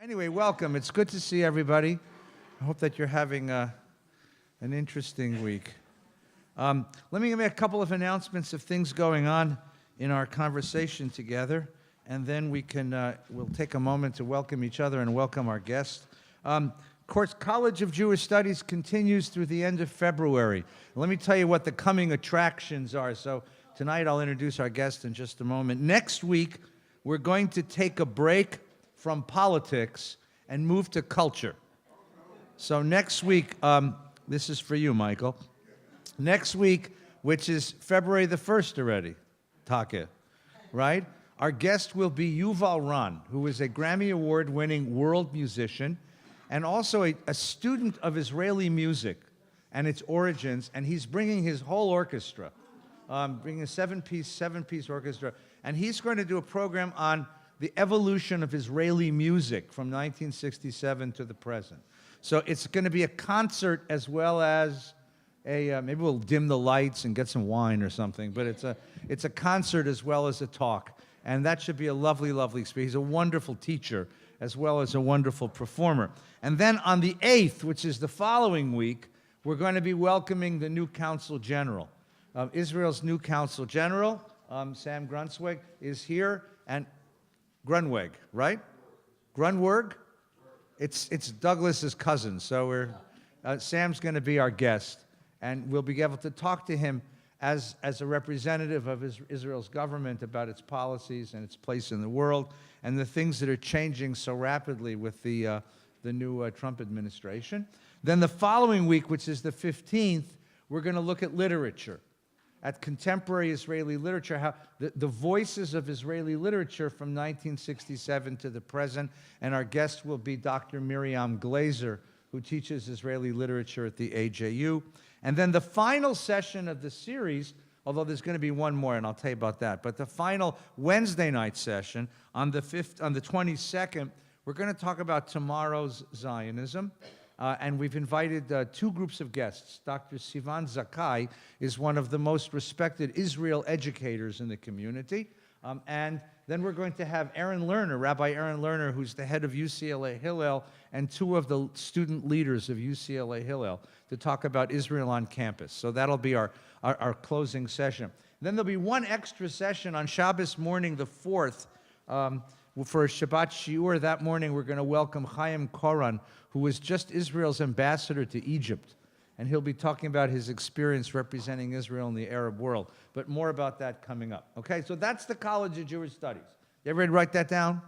Anyway, welcome. It's good to see everybody. I hope that you're having an interesting week. Let me make a couple of announcements of things going on in our conversation together, and then we'll take a moment to welcome each other and welcome our guests. Of course, College of Jewish Studies continues through the end of February. Let me tell you what the coming attractions are. So tonight I'll introduce our guest in just a moment. Next week, we're going to take a break from politics and move to culture. So next week, this is for you, Michael. Next week, which is February the 1st already, Taka, right? Our guest will be Yuval Ron, who is a Grammy Award-winning world musician and also a student of Israeli music and its origins, and he's bringing his whole orchestra, bringing a seven-piece orchestra, and he's going to do a program on the evolution of Israeli music from 1967 to the present. So it's going to be a concert as well as maybe we'll dim the lights and get some wine or something, but it's a concert as well as a talk. And that should be a lovely, lovely experience. He's a wonderful teacher as well as a wonderful performer. And then on the 8th, which is the following week, we're going to be welcoming the new Consul General. Israel's new Consul General, Sam Grunzweig, is here. And Grunweg, right? Grunwerg? It's Douglas's cousin, so Sam's going to be our guest, and we'll be able to talk to him as a representative of Israel's government about its policies and its place in the world and the things that are changing so rapidly with the new Trump administration. Then the following week, which is the 15th, we're going to look at literature, at contemporary Israeli literature, how the voices of Israeli literature from 1967 to the present, and our guest will be Dr. Miriam Glazer, who teaches Israeli literature at the AJU. And then the final session of the series, although there's going to be one more, and I'll tell you about that, but the final Wednesday night session on the 22nd, we're going to talk about tomorrow's Zionism. And we've invited two groups of guests. Dr. Sivan Zakai is one of the most respected Israel educators in the community. And then we're going to have Aaron Lerner, Rabbi Aaron Lerner, who's the head of UCLA Hillel, and two of the student leaders of UCLA Hillel, to talk about Israel on campus. So that'll be our closing session. Then there'll be one extra session on Shabbos morning, the 4th, for a Shabbat Shiur. That morning, we're going to welcome Chaim Koran, who was just Israel's ambassador to Egypt. And he'll be talking about his experience representing Israel in the Arab world. But more about that coming up. Okay, so that's the College of Jewish Studies. You everybody write that down?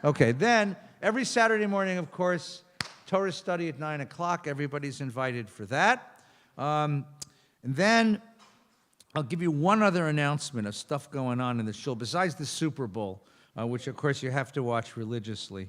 Okay, then every Saturday morning, of course, Torah study at 9 o'clock. Everybody's invited for that. And then I'll give you one other announcement of stuff going on in the shul, besides the Super Bowl, which, of course, you have to watch religiously.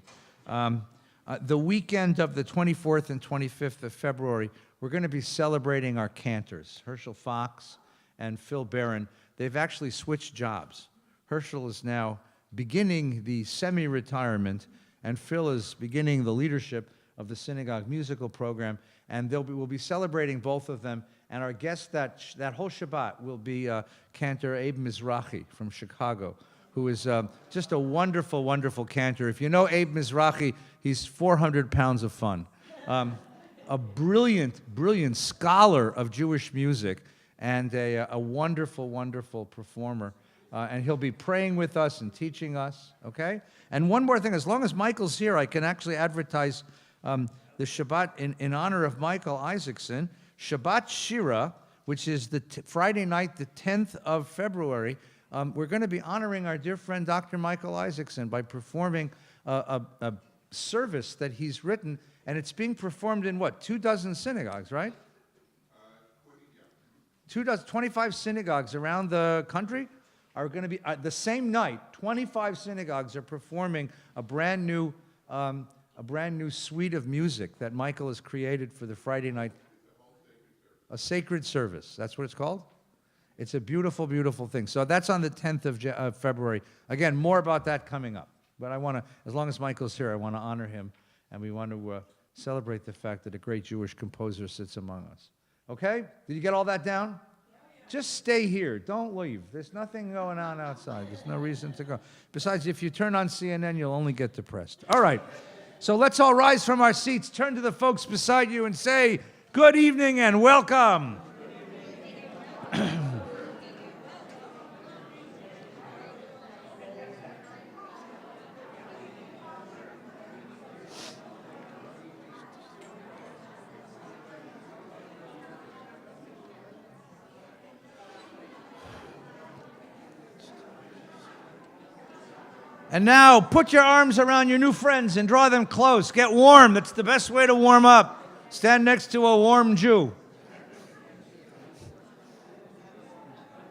The weekend of the 24th and 25th of February, we're going to be celebrating our cantors, Herschel Fox and Phil Barron. They've actually switched jobs. Herschel is now beginning the semi-retirement, and Phil is beginning the leadership of the synagogue musical program, and we'll be celebrating both of them. And our guest that whole Shabbat will be cantor Abe Mizrahi from Chicago, who is just a wonderful, wonderful cantor. If you know Abe Mizrahi, he's 400 pounds of fun. A brilliant, brilliant scholar of Jewish music and a wonderful, wonderful performer. And he'll be praying with us and teaching us, okay? And one more thing, as long as Michael's here, I can actually advertise the Shabbat in honor of Michael Isaacson. Shabbat Shira, which is the Friday night, the 10th of February, we're going to be honoring our dear friend Dr. Michael Isaacson by performing a service that he's written, and it's being performed in what, 24 synagogues, right? 25 synagogues around the country are going to be, the same night, 25 synagogues are performing a brand new suite of music that Michael has created for the Friday night. A sacred service, that's what it's called? It's a beautiful, beautiful thing. So that's on the 10th of February. Again, more about that coming up. But I want to, as long as Michael's here, I want to honor him, and we want to celebrate the fact that a great Jewish composer sits among us. Okay? Did you get all that down? Just stay here. Don't leave. There's nothing going on outside. There's no reason to go. Besides, if you turn on CNN, you'll only get depressed. All right. So let's all rise from our seats, turn to the folks beside you and say, good evening and welcome. And now, put your arms around your new friends and draw them close. Get warm. That's the best way to warm up. Stand next to a warm Jew.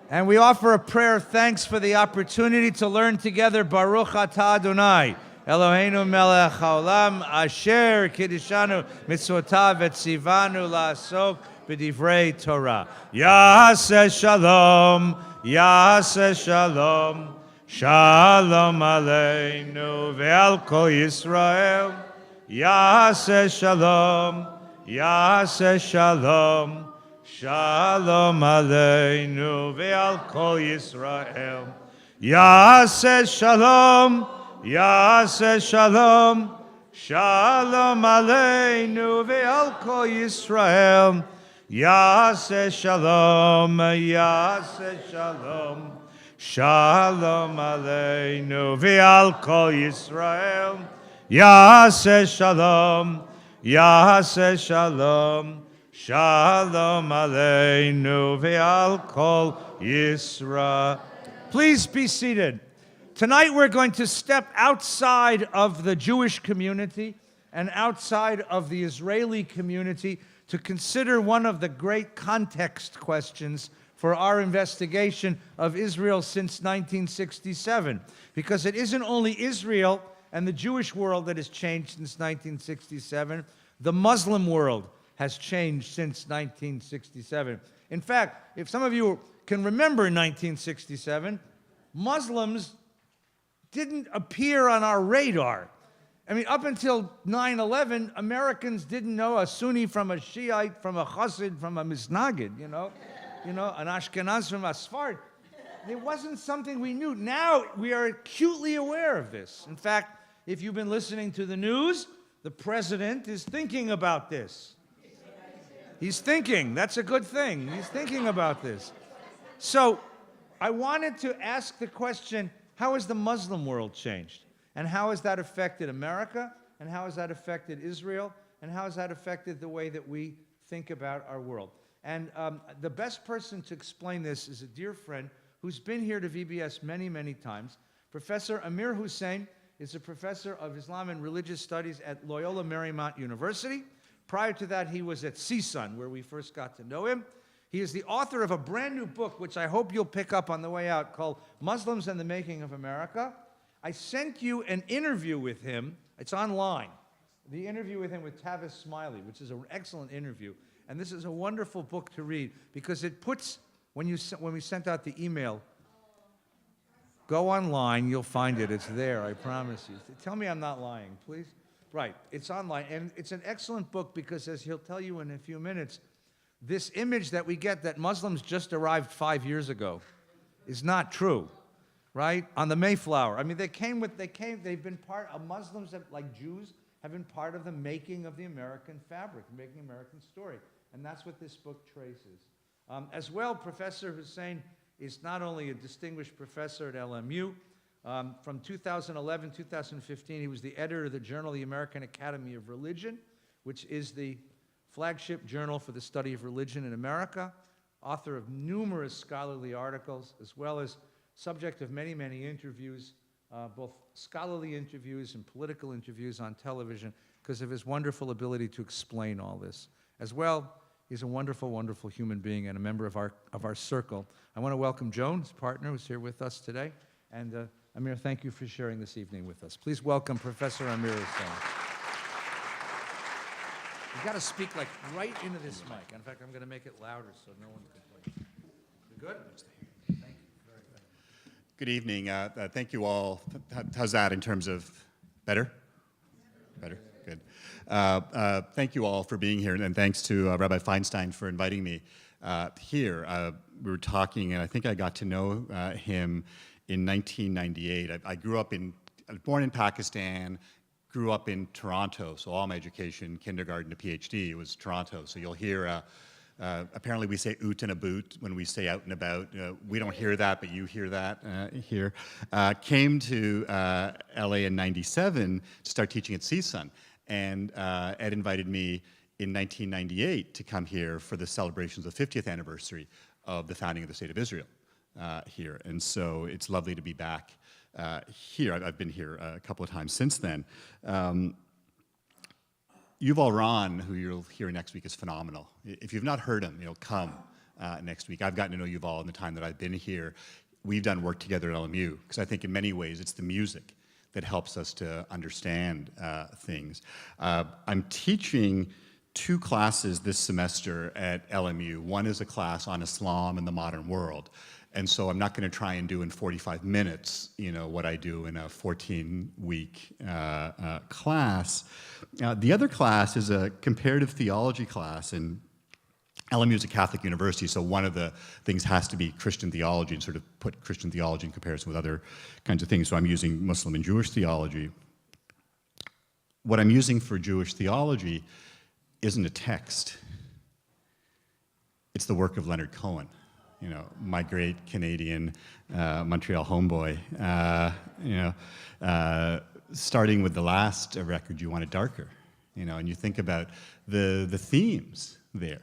And we offer a prayer of thanks for the opportunity to learn together Baruch Atah Adonai, Eloheinu melech haolam, asher kiddishanu mitzvotav etzivanu la'asok b'divrei Torah. Yaseh shalom, Yaseh shalom. Shalom Aleinu ve'al kol Yisrael. Yaseh shalom, Yaseh shalom. Shalom Aleinu ve'al kol Yisrael. Yaseh shalom, Yaseh shalom. Shalom Aleinu ve'al kol Yisrael. Yaseh shalom, Yaseh shalom. Shalom Aleinu ve'al kol Yisrael. Yaseh shalom, Yaseh shalom. Shalom Aleinu ve'al kol Yisrael. Please be seated. Tonight we're going to step outside of the Jewish community and outside of the Israeli community to consider one of the great context questions for our investigation of Israel since 1967. Because it isn't only Israel and the Jewish world that has changed since 1967, the Muslim world has changed since 1967. In fact, if some of you can remember 1967, Muslims didn't appear on our radar. I mean, up until 9/11, Americans didn't know a Sunni from a Shiite, from a Chassid, from a Misnagid, you know, an Ashkenaz from a Sfard. It wasn't something we knew. Now we are acutely aware of this. In fact, if you've been listening to the news, the president is thinking about this. He's thinking. That's a good thing. He's thinking about this. So I wanted to ask the question, how has the Muslim world changed? And how has that affected America? And how has that affected Israel? And how has that affected the way that we think about our world? And the best person to explain this is a dear friend who's been here to VBS many, many times. Professor Amir Hussein is a professor of Islam and Religious Studies at Loyola Marymount University. Prior to that, he was at CSUN, where we first got to know him. He is the author of a brand new book, which I hope you'll pick up on the way out, called Muslims and the Making of America. I sent you an interview with him. It's online. The interview with him with Tavis Smiley, which is an excellent interview. And this is a wonderful book to read because it puts, when we sent out the email, go online, you'll find it. It's there, I promise you. Tell me I'm not lying, please. Right, it's online. And it's an excellent book because, as he'll tell you in a few minutes, this image that we get that Muslims just arrived 5 years ago is not true, right? On the Mayflower. I mean, they've been part of Muslims, like Jews, have been part of the making of the American fabric, making American story. And that's what this book traces. As well, Professor Hussein is not only a distinguished professor at LMU. From 2011, 2015, he was the editor of the journal, the American Academy of Religion, which is the flagship journal for the study of religion in America, author of numerous scholarly articles, as well as subject of many, many interviews, both scholarly interviews and political interviews on television, because of his wonderful ability to explain all this. As well, he's a wonderful, wonderful human being and a member of our circle. I want to welcome Joan, his partner, who's here with us today. And Amir, thank you for sharing this evening with us. Please welcome Professor Amir Hussein. You've got to speak like right into this mic. In fact, I'm going to make it louder so no one complains. You good? Thank you. Very good. Good evening. Thank you all. How's that in terms of better? Better. Good. Thank you all for being here, and thanks to Rabbi Feinstein for inviting me here. We were talking, and I think I got to know him in 1998. I was born in Pakistan, grew up in Toronto, so all my education, kindergarten to PhD, was Toronto. So you'll hear, apparently we say oot and a boot when we say out and about. We don't hear that, but you hear that here. Came to LA in '97 to start teaching at CSUN. And Ed invited me in 1998 to come here for the celebrations of the 50th anniversary of the founding of the State of Israel here. And so it's lovely to be back here. I've been here a couple of times since then. Yuval Ron, who you'll hear next week, is phenomenal. If you've not heard him, come next week. I've gotten to know Yuval in the time that I've been here. We've done work together at LMU, because I think in many ways it's the music that helps us to understand things. I'm teaching 2 classes this semester at LMU. One is a class on Islam and the modern world. And so I'm not going to try and do in 45 minutes, what I do in a 14-week class. The other class is a comparative theology class, and LMU is a Catholic university, so one of the things has to be Christian theology and sort of put Christian theology in comparison with other kinds of things. So I'm using Muslim and Jewish theology. What I'm using for Jewish theology isn't a text. It's the work of Leonard Cohen, my great Canadian Montreal homeboy. Starting with the last record, You Want It Darker, and you think about the themes there.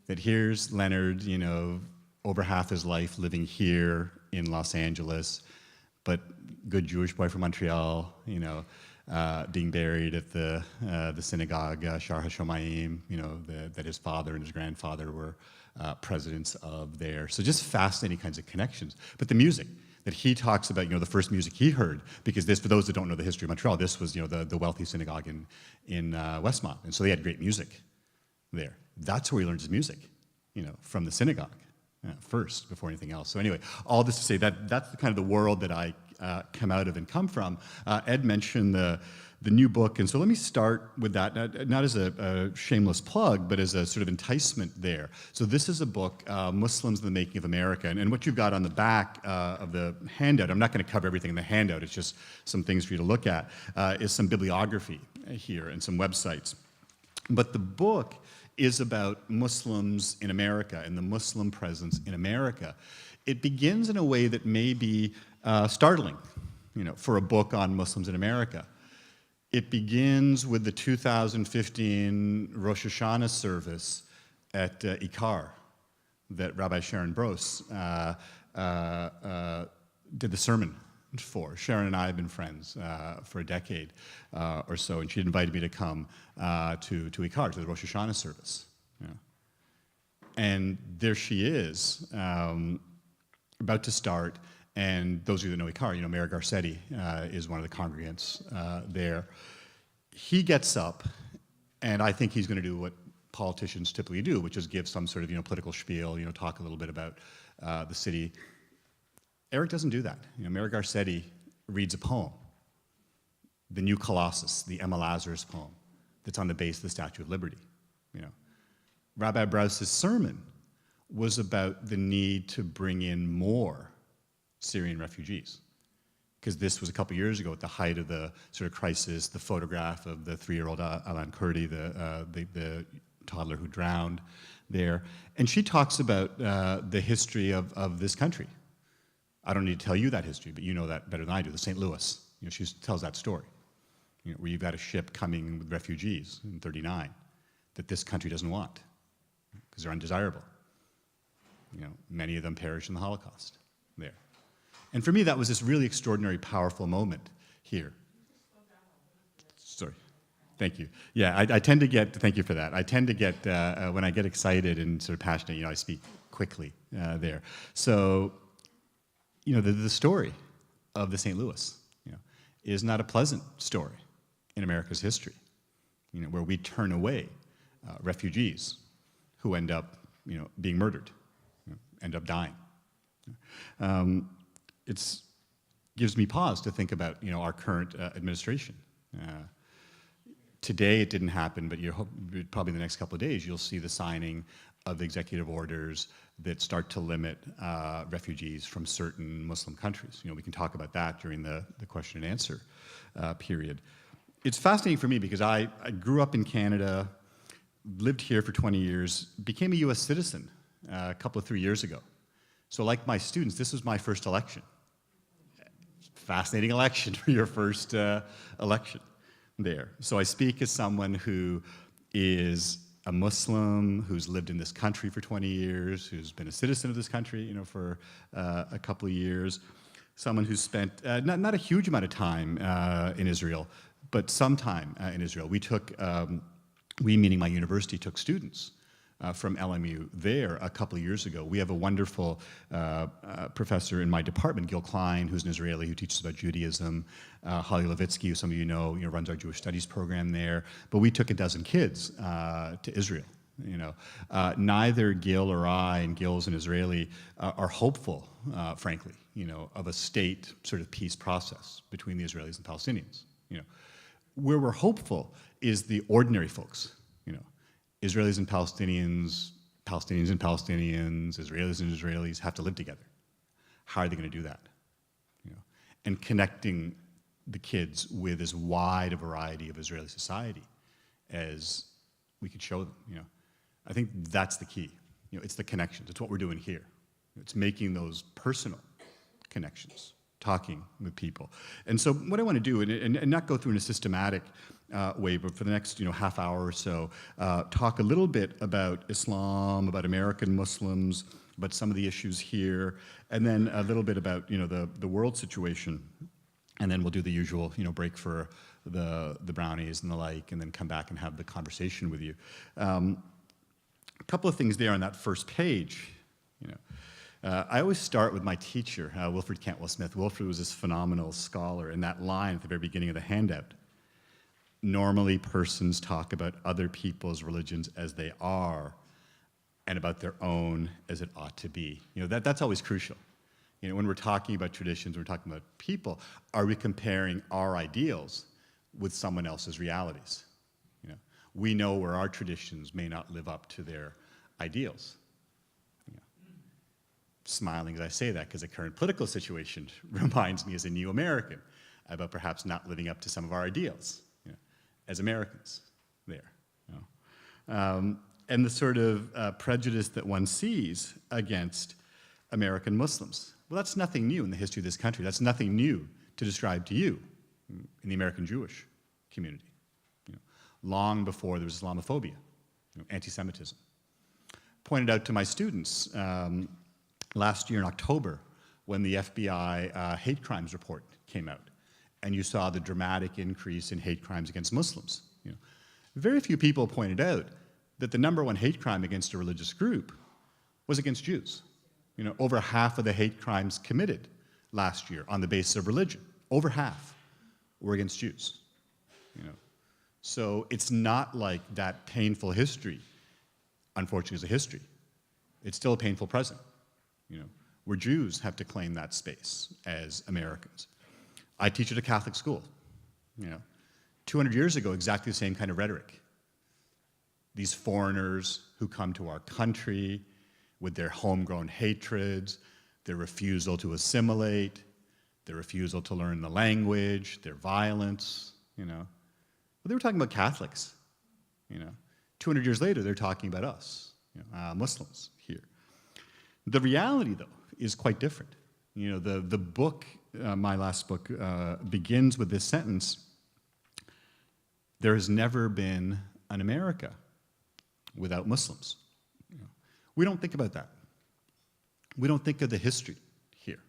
That here's Leonard, over half his life living here in Los Angeles, but good Jewish boy from Montreal, being buried at the synagogue, Shar HaShomayim, that his father and his grandfather were presidents of there. So just fascinating kinds of connections. But the music that he talks about, the first music he heard, because this, for those that don't know the history of Montreal, this was, the wealthy synagogue in Westmont. And so they had great music there. That's where he learned his music, from the synagogue first, before anything else. So anyway, all this to say that's the kind of the world that I come out of and come from. Ed mentioned the new book, and so let me start with that, not as a shameless plug, but as a sort of enticement there. So this is a book, Muslims, the Making of America, and what you've got on the back of the handout, I'm not going to cover everything in the handout, it's just some things for you to look at, is some bibliography here and some websites. But the book is about Muslims in America and the Muslim presence in America. It begins in a way that may be startling, for a book on Muslims in America. It begins with the 2015 Rosh Hashanah service at Ikar that Rabbi Sharon Brose did the sermon for. Sharon and I have been friends for a decade or so, and she invited me to come to Ikar, to the Rosh Hashanah service. And there she is, about to start. And those of you that know Ikar, Mayor Garcetti is one of the congregants there. He gets up, and I think he's going to do what politicians typically do, which is give some sort of political spiel, talk a little bit about the city. Eric doesn't do that. Mayor Garcetti reads a poem, the New Colossus, the Emma Lazarus poem, that's on the base of the Statue of Liberty. Rabbi Browse's sermon was about the need to bring in more Syrian refugees, because this was a couple years ago at the height of the sort of crisis, the photograph of the 3-year-old Alan Kurdi, the toddler who drowned there. And she talks about the history of this country. I don't need to tell you that history, but you know that better than I do, the St. Louis. She tells that story, where you've got a ship coming with refugees in '39 that this country doesn't want because they're undesirable. Many of them perish in the Holocaust there. And for me, that was this really extraordinary, powerful moment here. Sorry. Thank you. Yeah, I tend to get, thank you for that. I tend to get, when I get excited and sort of passionate, I speak quickly there. So, the story of the St. Louis, is not a pleasant story in America's history, where we turn away refugees who end up, being murdered, end up dying. It gives me pause to think about, our current administration. Today it didn't happen, but probably in the next couple of days you'll see the signing of executive orders that start to limit refugees from certain Muslim countries. We can talk about that during the question and answer period. It's fascinating for me because I grew up in Canada, lived here for 20 years, became a US citizen a couple of 3 years ago. So like my students, this was my first election. Fascinating election for your first election there. So I speak as someone who is a Muslim, who's lived in this country for 20 years, who's been a citizen of this country, for a couple of years, someone who's spent not a huge amount of time in Israel, but some time in Israel. We meaning my university, took students from LMU there a couple of years ago. We have a wonderful professor in my department, Gil Klein, who's an Israeli who teaches about Judaism. Holly Levitsky, who some of you know, runs our Jewish Studies program there. But we took a dozen kids to Israel. Neither Gil or I, and Gil's an Israeli, are hopeful, frankly, of a state sort of peace process between the Israelis and Palestinians. Where we're hopeful is the ordinary folks, Israelis and Palestinians, Palestinians and Palestinians, Israelis and Israelis have to live together. How are they going to do that? And connecting the kids with as wide a variety of Israeli society as we could show them. I think that's the key. It's the connections. It's what we're doing here. It's making those personal connections, talking with people. And so what I want to do, and not go through in a systematic way, but for the next half hour or so, talk a little bit about Islam, about American Muslims, about some of the issues here, and then a little bit about the world situation, and then we'll do the usual break for the brownies and the like, and then come back and have the conversation with you. A couple of things there on that first page. I always start with my teacher, Wilfred Cantwell Smith. Wilfred was this phenomenal scholar, and that line at the very beginning of the handout. Normally, persons talk about other people's religions as they are, and about their own as it ought to be. That's always crucial. When we're talking about traditions, we're talking about people, are we comparing our ideals with someone else's realities? We know where our traditions may not live up to their ideals. Smiling as I say that, because the current political situation reminds me as a new American about perhaps not living up to some of our ideals as Americans there. And the sort of prejudice that one sees against American Muslims. Well, that's nothing new in the history of this country. That's nothing new to describe to you in the American Jewish community. Long before there was Islamophobia, anti-Semitism. Pointed out to my students last year in October when the FBI hate crimes report came out, and you saw the dramatic increase in hate crimes against Muslims. Very few people pointed out that the #1 hate crime against a religious group was against Jews. Over half of the hate crimes committed last year on the basis of religion, over half were against Jews. So it's not like that painful history, unfortunately, is a history. It's still a painful present, where Jews have to claim that space as Americans. I teach at a Catholic school. 200 years ago, exactly the same kind of rhetoric. These foreigners who come to our country with their homegrown hatreds, their refusal to assimilate, their refusal to learn the language, their violence, Well, they were talking about Catholics. 200 years later, they're talking about us, Muslims here. The reality, though, is quite different. The book, my last book, begins with this sentence: there has never been an America without Muslims. We don't think about that. We don't think of the history here.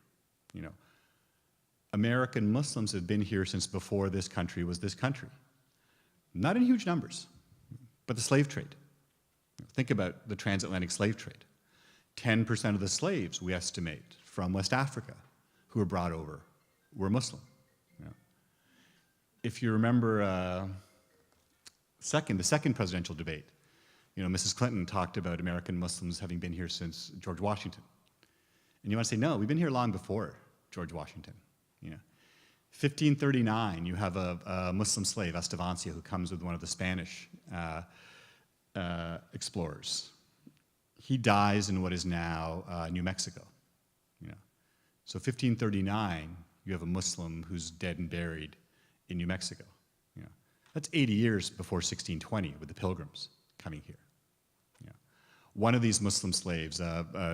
American Muslims have been here since before this country was this country. Not in huge numbers, but the slave trade. Think about the transatlantic slave trade. 10% of the slaves, we estimate, from West Africa who were brought over were Muslim. If you remember the second presidential debate, Mrs. Clinton talked about American Muslims having been here since George Washington. And you want to say, no, we've been here long before George Washington. 1539, you have a Muslim slave, Estevancia, who comes with one of the Spanish explorers. He dies in what is now New Mexico. So 1539, you have a Muslim who's dead and buried in New Mexico. That's 80 years before 1620 with the Pilgrims coming here. Yeah. One of these Muslim slaves,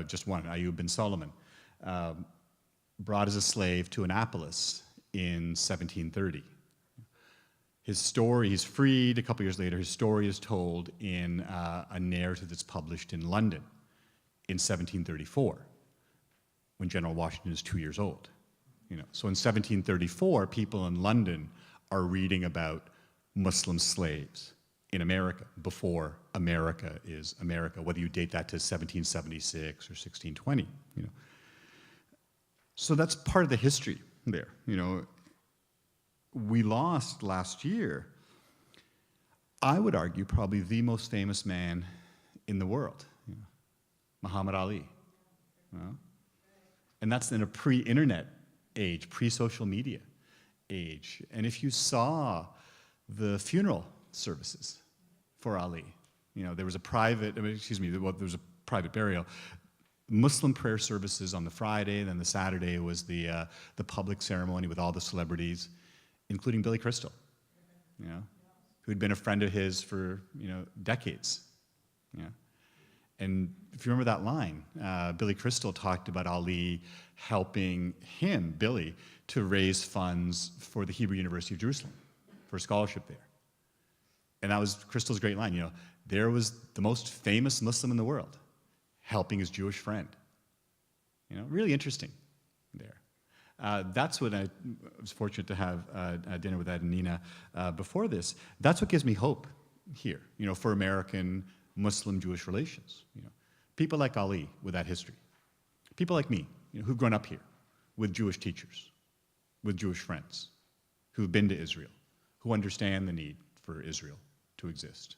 just one, Ayub bin Solomon, brought as a slave to Annapolis in 1730. His story, he's freed a couple years later, his story is told in a narrative that's published in London in 1734, when General Washington is 2 years old. So in 1734, people in London are reading about Muslim slaves in America before America is America, whether you date that to 1776 or 1620. So that's part of the history there. We lost last year, I would argue, probably the most famous man in the world, Muhammad Ali. And that's in a pre-internet age, pre-social media age. And if you saw the funeral services for Ali, there was a private, there was a private burial. Muslim prayer services on the Friday, then the Saturday was the public ceremony with all the celebrities, including Billy Crystal, who'd been a friend of his for decades. And if you remember that line, Billy Crystal talked about Ali helping him, Billy, to raise funds for the Hebrew University of Jerusalem for a scholarship there. And that was Crystal's great line. There was the most famous Muslim in the world helping his Jewish friend. Really interesting there. That's what I was fortunate to have dinner with Ed and Nina before this. That's what gives me hope here, for American Muslim-Jewish relations. People like Ali with that history. People like me, who've grown up here with Jewish teachers, with Jewish friends, who've been to Israel, who understand the need for Israel to exist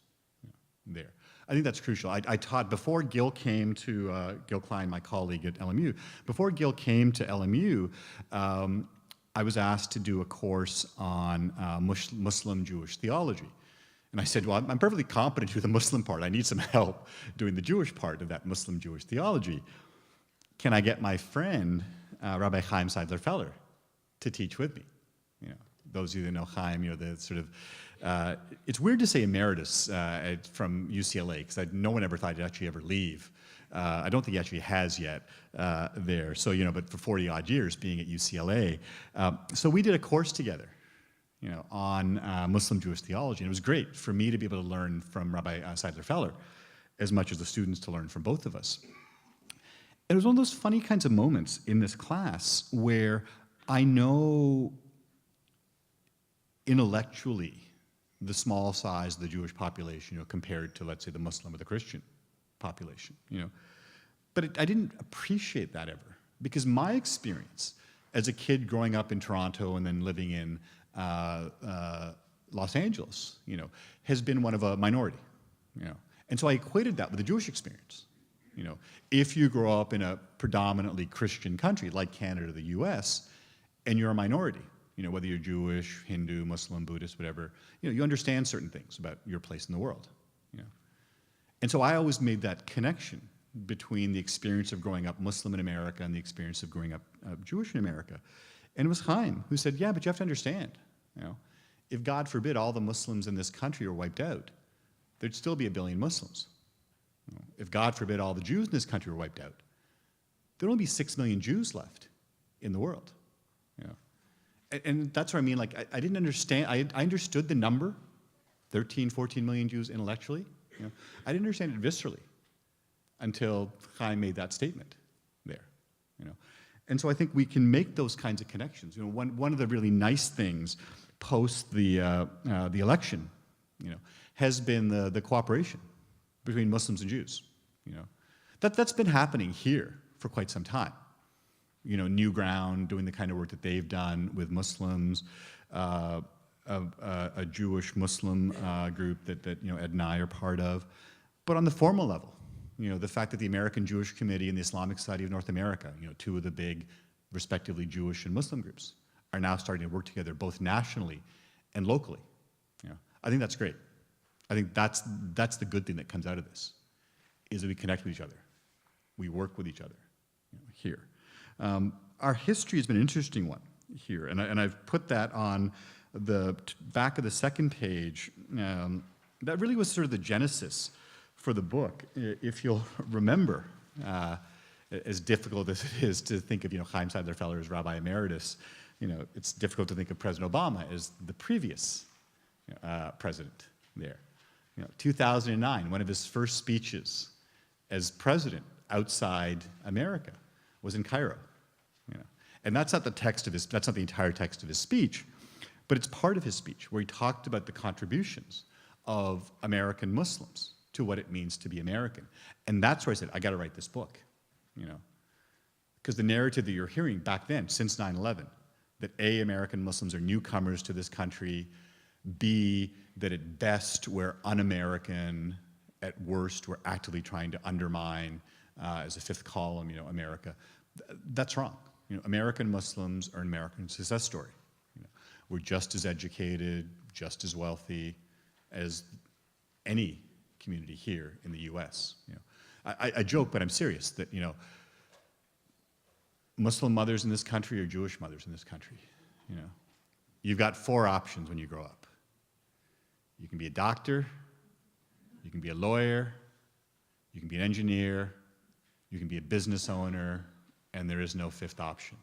there. I think that's crucial. I taught, before Gil came to, Gil Klein, my colleague at LMU, before Gil came to LMU, I was asked to do a course on Muslim-Jewish theology. And I said, well, I'm perfectly competent to do the Muslim part. I need some help doing the Jewish part of that Muslim-Jewish theology. Can I get my friend, Rabbi Chaim Seidler-Feller, to teach with me? Those of you that know Chaim, the sort of, it's weird to say emeritus from UCLA, because no one ever thought he'd actually ever leave. I don't think he actually has yet there. So, but for 40 odd years being at UCLA. So we did a course together, on Muslim-Jewish theology. And it was great for me to be able to learn from Rabbi Seidler-Feller as much as the students to learn from both of us. It was one of those funny kinds of moments in this class where I know intellectually the small size of the Jewish population, compared to, let's say, the Muslim or the Christian population, But I didn't appreciate that ever, because my experience as a kid growing up in Toronto and then living in Los Angeles, has been one of a minority, And so I equated that with the Jewish experience. If you grow up in a predominantly Christian country like Canada or the US, and you're a minority, whether you're Jewish, Hindu, Muslim, Buddhist, whatever, you understand certain things about your place in the world, And so I always made that connection between the experience of growing up Muslim in America and the experience of growing up Jewish in America. And it was Chaim who said, yeah, but you have to understand, if God forbid all the Muslims in this country are wiped out, there'd still be 1 billion Muslims. If God forbid all the Jews in this country were wiped out, there'd only be 6 million Jews left in the world. And that's what I mean, I didn't understand, I understood the number, 13, 14 million Jews intellectually. I didn't understand it viscerally until Chaim made that statement there. And so I think we can make those kinds of connections. One of the really nice things post the election, has been the cooperation between Muslims and Jews. That's been happening here for quite some time. New Ground doing the kind of work that they've done with Muslims, a Jewish Muslim group that Ed and I are part of. But on the formal level, the fact that the American Jewish Committee and the Islamic Society of North America, two of the big, respectively Jewish and Muslim groups, are now starting to work together both nationally and locally. I think that's great. I think that's the good thing that comes out of this, is that we connect with each other. We work with each other here. Our history has been an interesting one here, and I've put that on the back of the second page, that really was sort of the genesis for the book. If you'll remember, as difficult as it is to think of, Chaim Sadler Feller as Rabbi Emeritus, it's difficult to think of President Obama as the previous president there. 2009, one of his first speeches as president outside America was in Cairo. And that's not that's not the entire text of his speech, but it's part of his speech where he talked about the contributions of American Muslims to what it means to be American. And that's where I said, I got to write this book, because the narrative that you're hearing back then, since 9/11, that A, American Muslims are newcomers to this country, B, that at best we're un-American, at worst we're actively trying to undermine, as a fifth column, America. That's wrong. American Muslims are an American success story. We're just as educated, just as wealthy as any community here in the U.S. I joke, but I'm serious, that Muslim mothers in this country are Jewish mothers in this country. You've got 4 options when you grow up. You can be a doctor, you can be a lawyer, you can be an engineer, you can be a business owner, and there is no 5th option.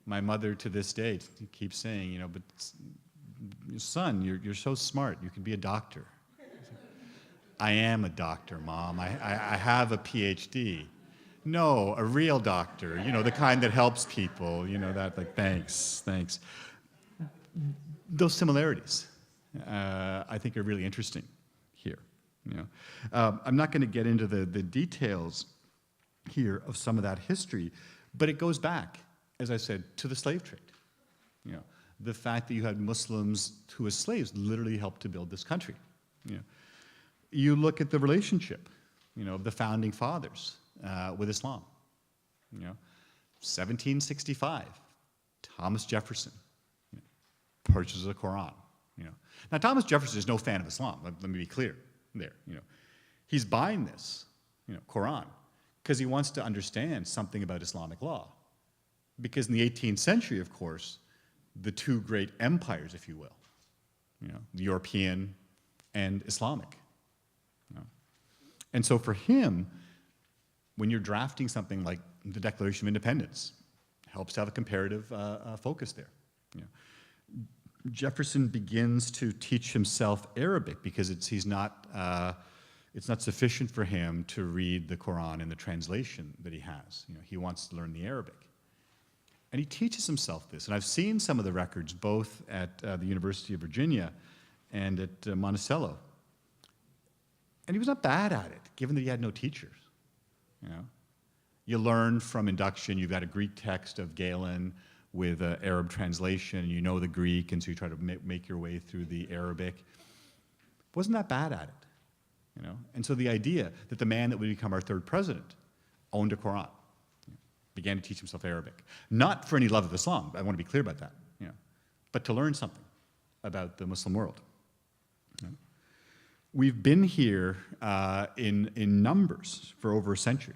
My mother to this day keeps saying, but son, you're so smart, you could be a doctor. I am a doctor, Mom. I have a PhD. No, a real doctor, the kind that helps people, thanks. Those similarities, I think, are really interesting here. I'm not going to get into the details here of some of that history, but it goes back, as I said, to the slave trade. The fact that you had Muslims who as slaves literally helped to build this country. You look at the relationship, of the founding fathers with Islam. 1765, Thomas Jefferson purchases a Quran. Now Thomas Jefferson is no fan of Islam. Let me be clear there. He's buying this, Quran, because he wants to understand something about Islamic law. Because in the 18th century, of course, the 2 great empires, if you will, the European and Islamic. And so for him, when you're drafting something like the Declaration of Independence, it helps to have a comparative focus there. Jefferson begins to teach himself Arabic because it's not sufficient for him to read the Quran in the translation that he has. He wants to learn the Arabic. And he teaches himself this. And I've seen some of the records, both at the University of Virginia and at Monticello. And he was not bad at it, given that he had no teachers. You learn from induction. You've got a Greek text of Galen with an Arab translation. You know the Greek, and so you try to make your way through the Arabic. Wasn't that bad at it. And so the idea that the man that would become our 3rd president owned a Quran, began to teach himself Arabic. Not for any love of Islam, I want to be clear about that, but to learn something about the Muslim world. We've been here in numbers for over a century.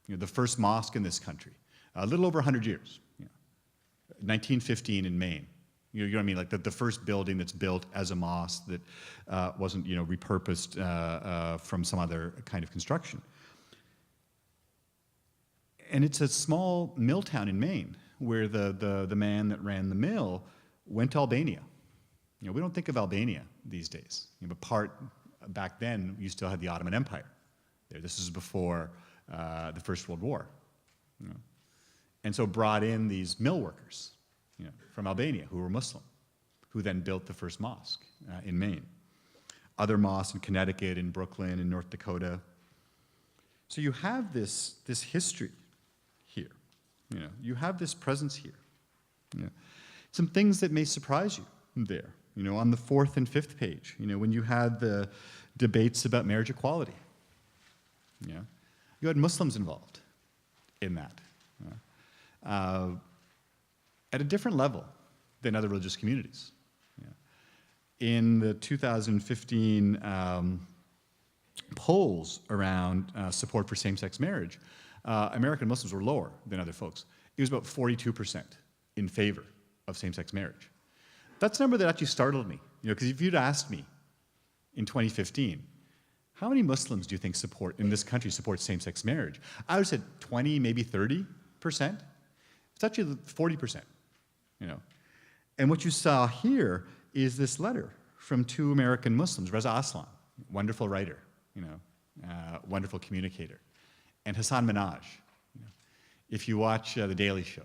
The first mosque in this country, a little over 100 years, 1915 in Maine. You know what I mean? Like the first building that's built as a mosque that wasn't repurposed from some other kind of construction. And it's a small mill town in Maine where the man that ran the mill went to Albania. We don't think of Albania these days, but back then you still had the Ottoman Empire there. This is before the First World War. And so brought in these mill workers from Albania who were Muslim, who then built the first mosque in Maine. Other mosques in Connecticut, in Brooklyn, in North Dakota. So you have this history here. You have this presence here. Some things that may surprise you there. On the 4th and 5th page, when you had the debates about marriage equality. You had Muslims involved in that. At a different level than other religious communities. In the 2015 polls around support for same-sex marriage, American Muslims were lower than other folks. It was about 42% in favor of same-sex marriage. That's a number that actually startled me. Because if you'd asked me in 2015, how many Muslims do you think in this country support same-sex marriage? I would have said 20, maybe 30%. It's actually 40%. And what you saw here is this letter from two American Muslims, Reza Aslan, wonderful writer, wonderful communicator, and Hassan Minhaj. If you watch The Daily Show,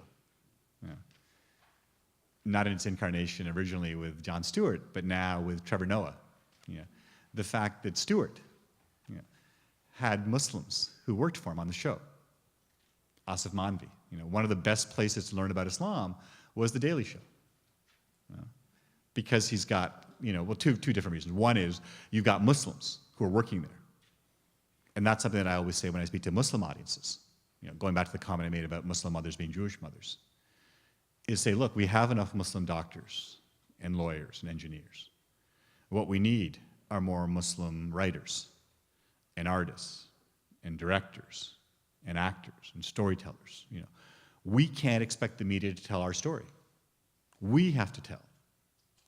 not in its incarnation originally with Jon Stewart, but now with Trevor Noah, the fact that Stewart had Muslims who worked for him on the show. Asif Manvi, one of the best places to learn about Islam was The Daily Show. Because he's got, two different reasons. One is you've got Muslims who are working there. And that's something that I always say when I speak to Muslim audiences, going back to the comment I made about Muslim mothers being Jewish mothers, is say, look, we have enough Muslim doctors and lawyers and engineers. What we need are more Muslim writers and artists and directors and actors and storytellers. We can't expect the media to tell our story. We have to tell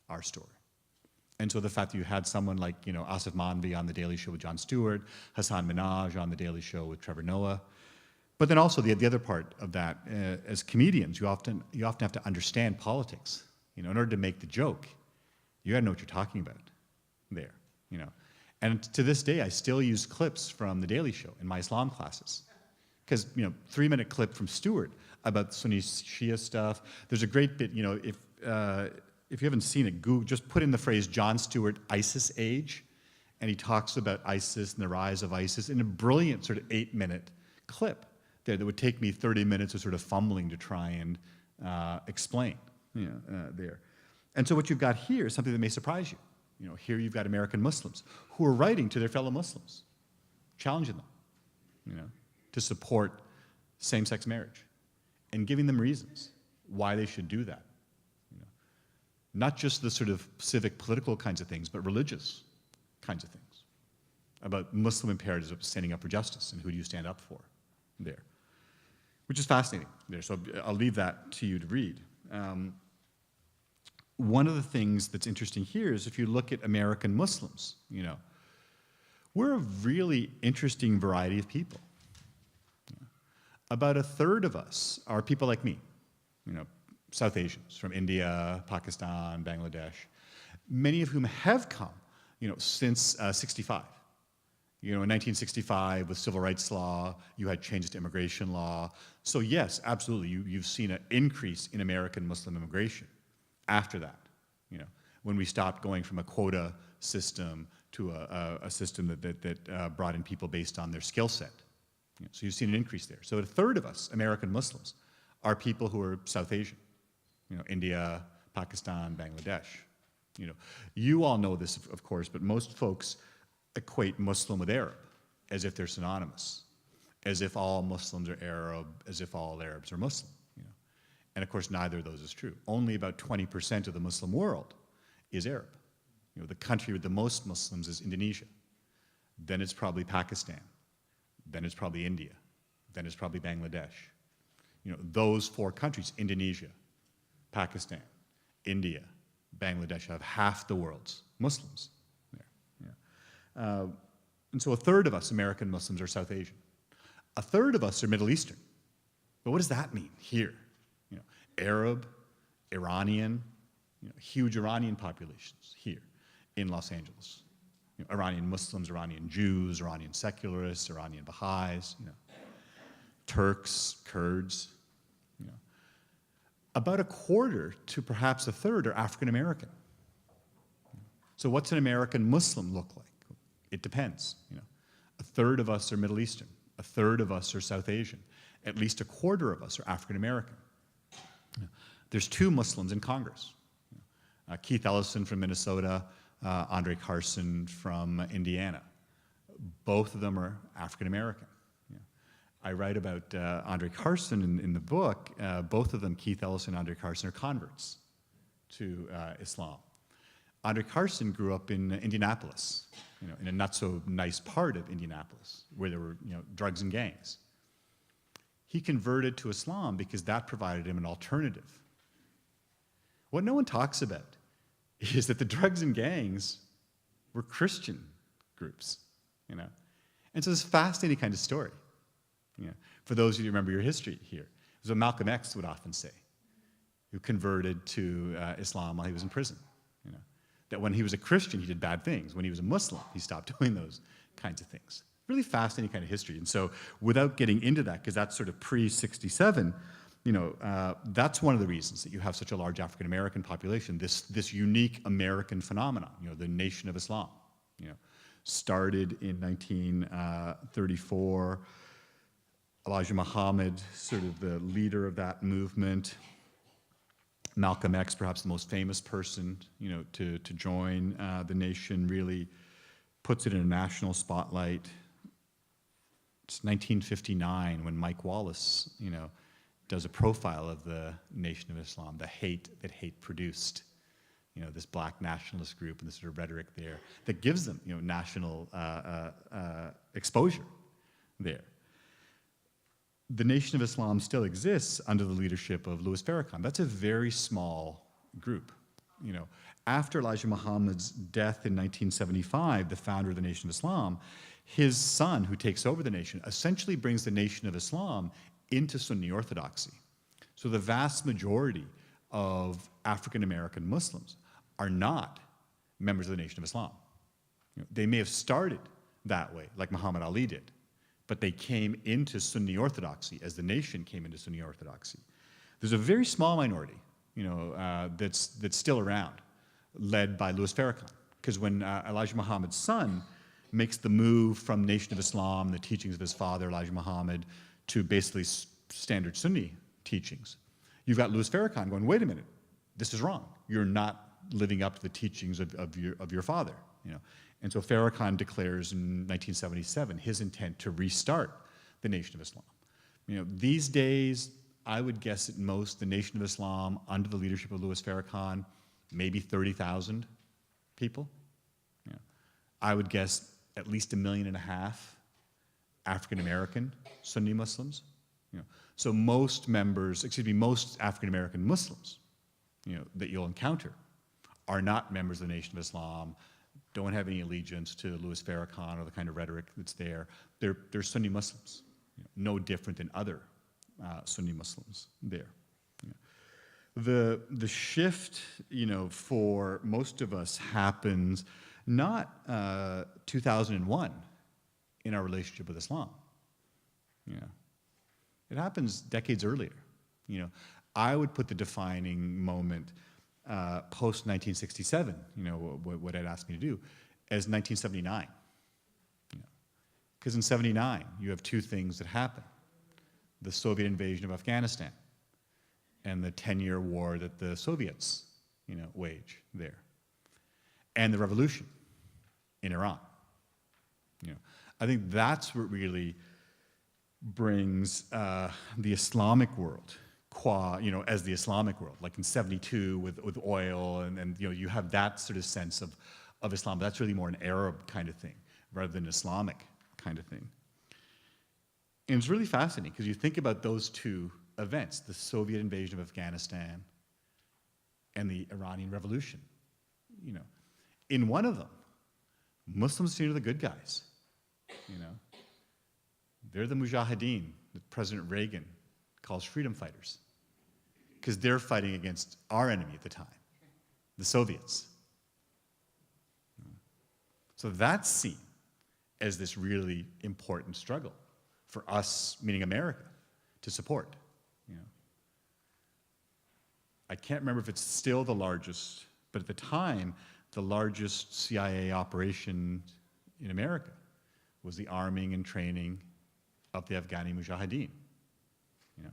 our story. And so the fact that you had someone like, Asif Manvi on The Daily Show with Jon Stewart, Hassan Minhaj on The Daily Show with Trevor Noah, but then also the other part of that, as comedians, you often have to understand politics. In order to make the joke, you got to know what you're talking about there. And to this day, I still use clips from The Daily Show in my Islam classes. Because, 3-minute clip from Stewart about Sunni Shia stuff. There's a great bit, if you haven't seen it, Google, just put in the phrase Jon Stewart ISIS age, and he talks about ISIS and the rise of ISIS in a brilliant sort of 8-minute clip there that would take me 30 minutes of sort of fumbling to try and explain there. And so what you've got here is something that may surprise you. Here you've got American Muslims who are writing to their fellow Muslims, challenging them, to support same-sex marriage and giving them reasons why they should do that. Not just the sort of civic, political kinds of things, but religious kinds of things about Muslim imperatives of standing up for justice and who do you stand up for there, which is fascinating there. So I'll leave that to you to read. One of the things that's interesting here is if you look at American Muslims, we're a really interesting variety of people. About a third of us are people like me, South Asians from India, Pakistan, Bangladesh, many of whom have come, since 65. In 1965 with civil rights law, you had changes to immigration law. So yes, absolutely, you've seen an increase in American Muslim immigration after that, when we stopped going from a quota system to a system that brought in people based on their skill set. So you've seen an increase there. So a third of us, American Muslims, are people who are South Asian, India, Pakistan, Bangladesh. You all know this, of course, but most folks equate Muslim with Arab as if they're synonymous, as if all Muslims are Arab, as if all Arabs are Muslim. And of course, neither of those is true. Only about 20% of the Muslim world is Arab. The country with the most Muslims is Indonesia. Then it's probably Pakistan. Then it's probably India. Then it's probably Bangladesh. Those 4 countries, Indonesia, Pakistan, India, Bangladesh, have half the world's Muslims there. And so a third of us American Muslims are South Asian. A third of us are Middle Eastern. But what does that mean here? Arab, Iranian, huge Iranian populations here in Los Angeles. Iranian Muslims, Iranian Jews, Iranian secularists, Iranian Baha'is, Turks, Kurds. About a quarter to perhaps a third are African American. So what's an American Muslim look like? It depends. A third of us are Middle Eastern. A third of us are South Asian. At least a quarter of us are African American. There's 2 Muslims in Congress. Keith Ellison from Minnesota, Andre Carson from Indiana. Both of them are African American. I write about Andre Carson in the book. Both of them, Keith Ellison and Andre Carson, are converts to Islam. Andre Carson grew up in Indianapolis, in a not so nice part of Indianapolis, where there were drugs and gangs. He converted to Islam because that provided him an alternative. What no one talks about is that the drugs and gangs were Christian groups, you know. And so it's a fascinating kind of story, you know, for those of you who remember your history here. It's what Malcolm X would often say, who converted to Islam while he was in prison, you know. That when he was a Christian, he did bad things. When he was a Muslim, he stopped doing those kinds of things. Really fascinating kind of history. And so without getting into that, because that's sort of pre-67, you know, that's one of the reasons that you have such a large African-American population, this unique American phenomenon, you know, the Nation of Islam, you know, started in 1934. Elijah Muhammad, sort of the leader of that movement. Malcolm X, perhaps the most famous person, you know, to join the nation, really puts it in a national spotlight. It's 1959 when Mike Wallace, you know, does a profile of the Nation of Islam, the hate that hate produced. You know, this black nationalist group and this sort of rhetoric there that gives them, you know, national exposure there. The Nation of Islam still exists under the leadership of Louis Farrakhan. That's a very small group. You know, after Elijah Muhammad's death in 1975, the founder of the Nation of Islam, his son, who takes over the nation, essentially brings the Nation of Islam into Sunni orthodoxy. So the vast majority of African American Muslims are not members of the Nation of Islam. You know, they may have started that way, like Muhammad Ali did, but they came into Sunni orthodoxy as the nation came into Sunni orthodoxy. There's a very small minority, you know, that's still around, led by Louis Farrakhan. Because when Elijah Muhammad's son makes the move from Nation of Islam, the teachings of his father, Elijah Muhammad, to basically standard Sunni teachings, you've got Louis Farrakhan going, wait a minute, this is wrong. You're not living up to the teachings of your father, you know. And so Farrakhan declares in 1977 his intent to restart the Nation of Islam. You know, these days, I would guess at most the Nation of Islam, under the leadership of Louis Farrakhan, maybe 30,000 people. You know, I would guess at least 1.5 million African American Sunni Muslims. You know, so most African American Muslims, you know, that you'll encounter are not members of the Nation of Islam, don't have any allegiance to Louis Farrakhan or the kind of rhetoric that's there. They're Sunni Muslims, you know, no different than other Sunni Muslims there. You know. The shift, you know, for most of us happens not 2001 in our relationship with Islam. You know, it happens decades earlier. You know, I would put the defining moment post 1967, you know, what Ed asked me to do, as 1979. Because in 79, you have two things that happen: the Soviet invasion of Afghanistan and the 10-year war that the Soviets, you know, wage there, and the revolution in Iran. You know, I think that's what really brings the Islamic world, you know, as the Islamic world, like in 72 with oil, and you know, you have that sort of sense of Islam, but that's really more an Arab kind of thing rather than Islamic kind of thing. And it's really fascinating because you think about those two events, the Soviet invasion of Afghanistan and the Iranian Revolution. You know, in one of them, Muslims seem to be the good guys. You know, they're the mujahideen that President Reagan calls freedom fighters, because they're fighting against our enemy at the time, the Soviets. So that's seen as this really important struggle for us, meaning America, to support. You know, I can't remember if it's still the largest, but at the time, the largest CIA operation in America was the arming and training of the Afghani Mujahideen. You know,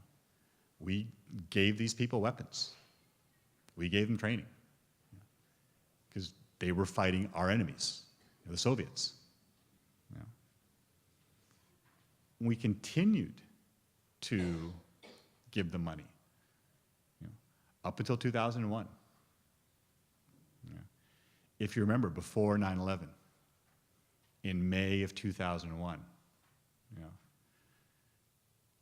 we gave these people weapons. We gave them training, because they were fighting our enemies, the Soviets. You know. We continued to give them money, you know, up until 2001. You know. If you remember, before 9/11, in May of 2001, you know,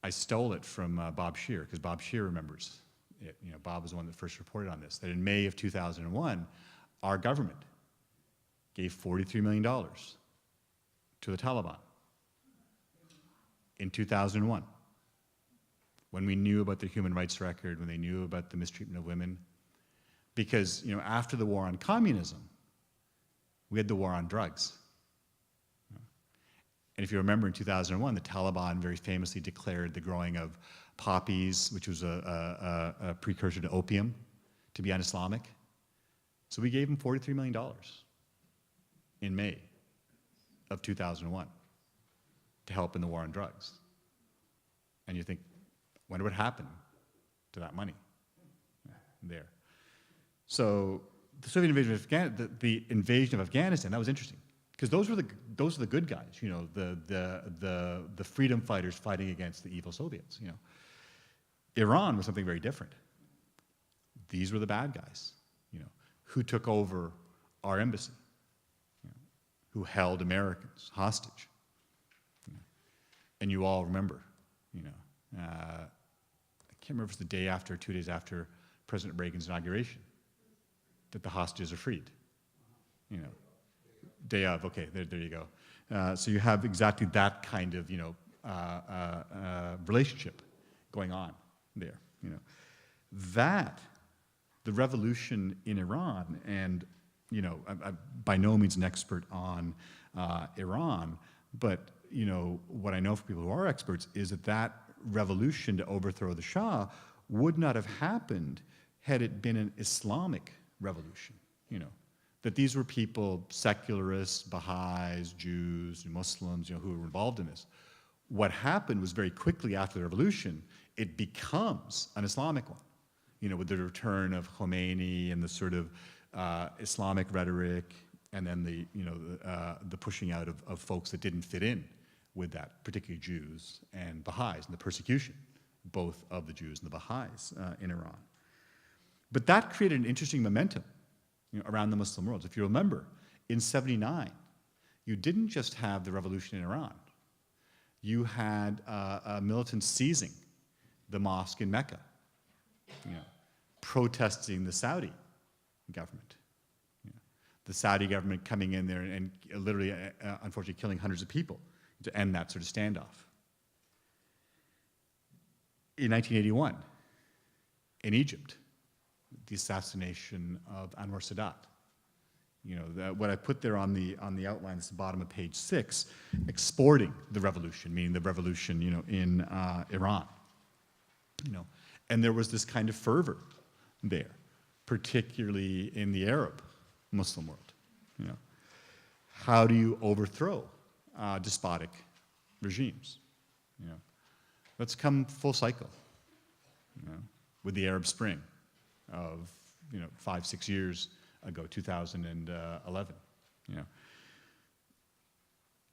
I stole it from Bob Scheer, because Bob Scheer remembers it. You know, Bob was the one that first reported on this, that in May of 2001, our government gave $43 million to the Taliban in 2001, when we knew about their human rights record, when they knew about the mistreatment of women. Because, after the war on communism, we had the war on drugs. And if you remember, in 2001, the Taliban very famously declared the growing of poppies, which was a precursor to opium, to be un-Islamic. So we gave them $43 million in May of 2001 to help in the war on drugs. And you think, wonder what happened to that money there. So the Soviet invasion of the invasion of Afghanistan, that was interesting, because those were the good guys, the freedom fighters fighting against the evil Soviets. Iran was something very different. These were the bad guys, who took over our embassy, who held Americans hostage. And you all remember, I can't remember if it's the day after or 2 days after President Reagan's inauguration, that the hostages are freed. Day of, okay, there you go. So you have exactly that kind of, relationship going on there. That, the revolution in Iran, and I'm by no means an expert on Iran, but what I know from people who are experts is that revolution to overthrow the Shah would not have happened had it been an Islamic revolution. That these were people, secularists, Baha'is, Jews, Muslims, who were involved in this. What happened was very quickly after the revolution, it becomes an Islamic one, with the return of Khomeini and the sort of Islamic rhetoric, and then the pushing out of folks that didn't fit in with that, particularly Jews and Baha'is, and the persecution, both of the Jews and the Baha'is in Iran. But that created an interesting momentum around the Muslim world. If you remember, in '79, you didn't just have the revolution in Iran. You had militants seizing the mosque in Mecca, protesting the Saudi government. The Saudi government coming in there and literally, unfortunately, killing hundreds of people to end that sort of standoff. In 1981, in Egypt, the assassination of Anwar Sadat. What I put there on the outline, this is the bottom of page 6, exporting the revolution, meaning the revolution, in Iran. And there was this kind of fervor there, particularly in the Arab Muslim world. How do you overthrow despotic regimes? Let's come full cycle, with the Arab Spring of 5-6 years ago, 2011.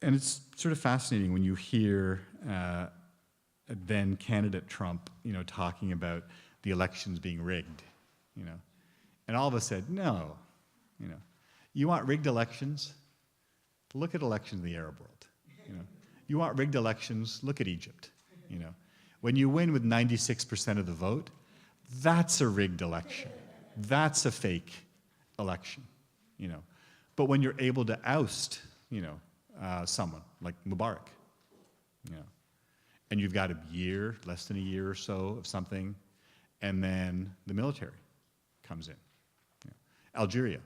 And it's sort of fascinating when you hear then candidate Trump, talking about the elections being rigged, and all of us said, no, you want rigged elections? Look at elections in the Arab world. You want rigged elections? Look at Egypt. When you win with 96% of the vote, that's a rigged election. That's a fake election. But when you're able to oust, someone like Mubarak, and you've got a year, less than a year or so of something, and then the military comes in. Algeria.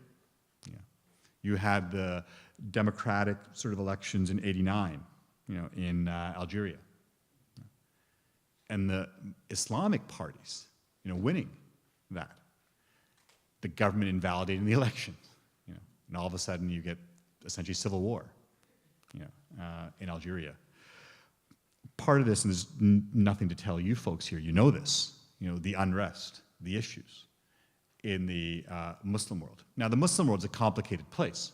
You had the democratic sort of elections in '89, in Algeria. And the Islamic parties, winning that. The government invalidating the elections, and all of a sudden you get essentially civil war, in Algeria. Part of this, and there's nothing to tell you folks here, this, the unrest, the issues in the Muslim world. Now, the Muslim world is a complicated place.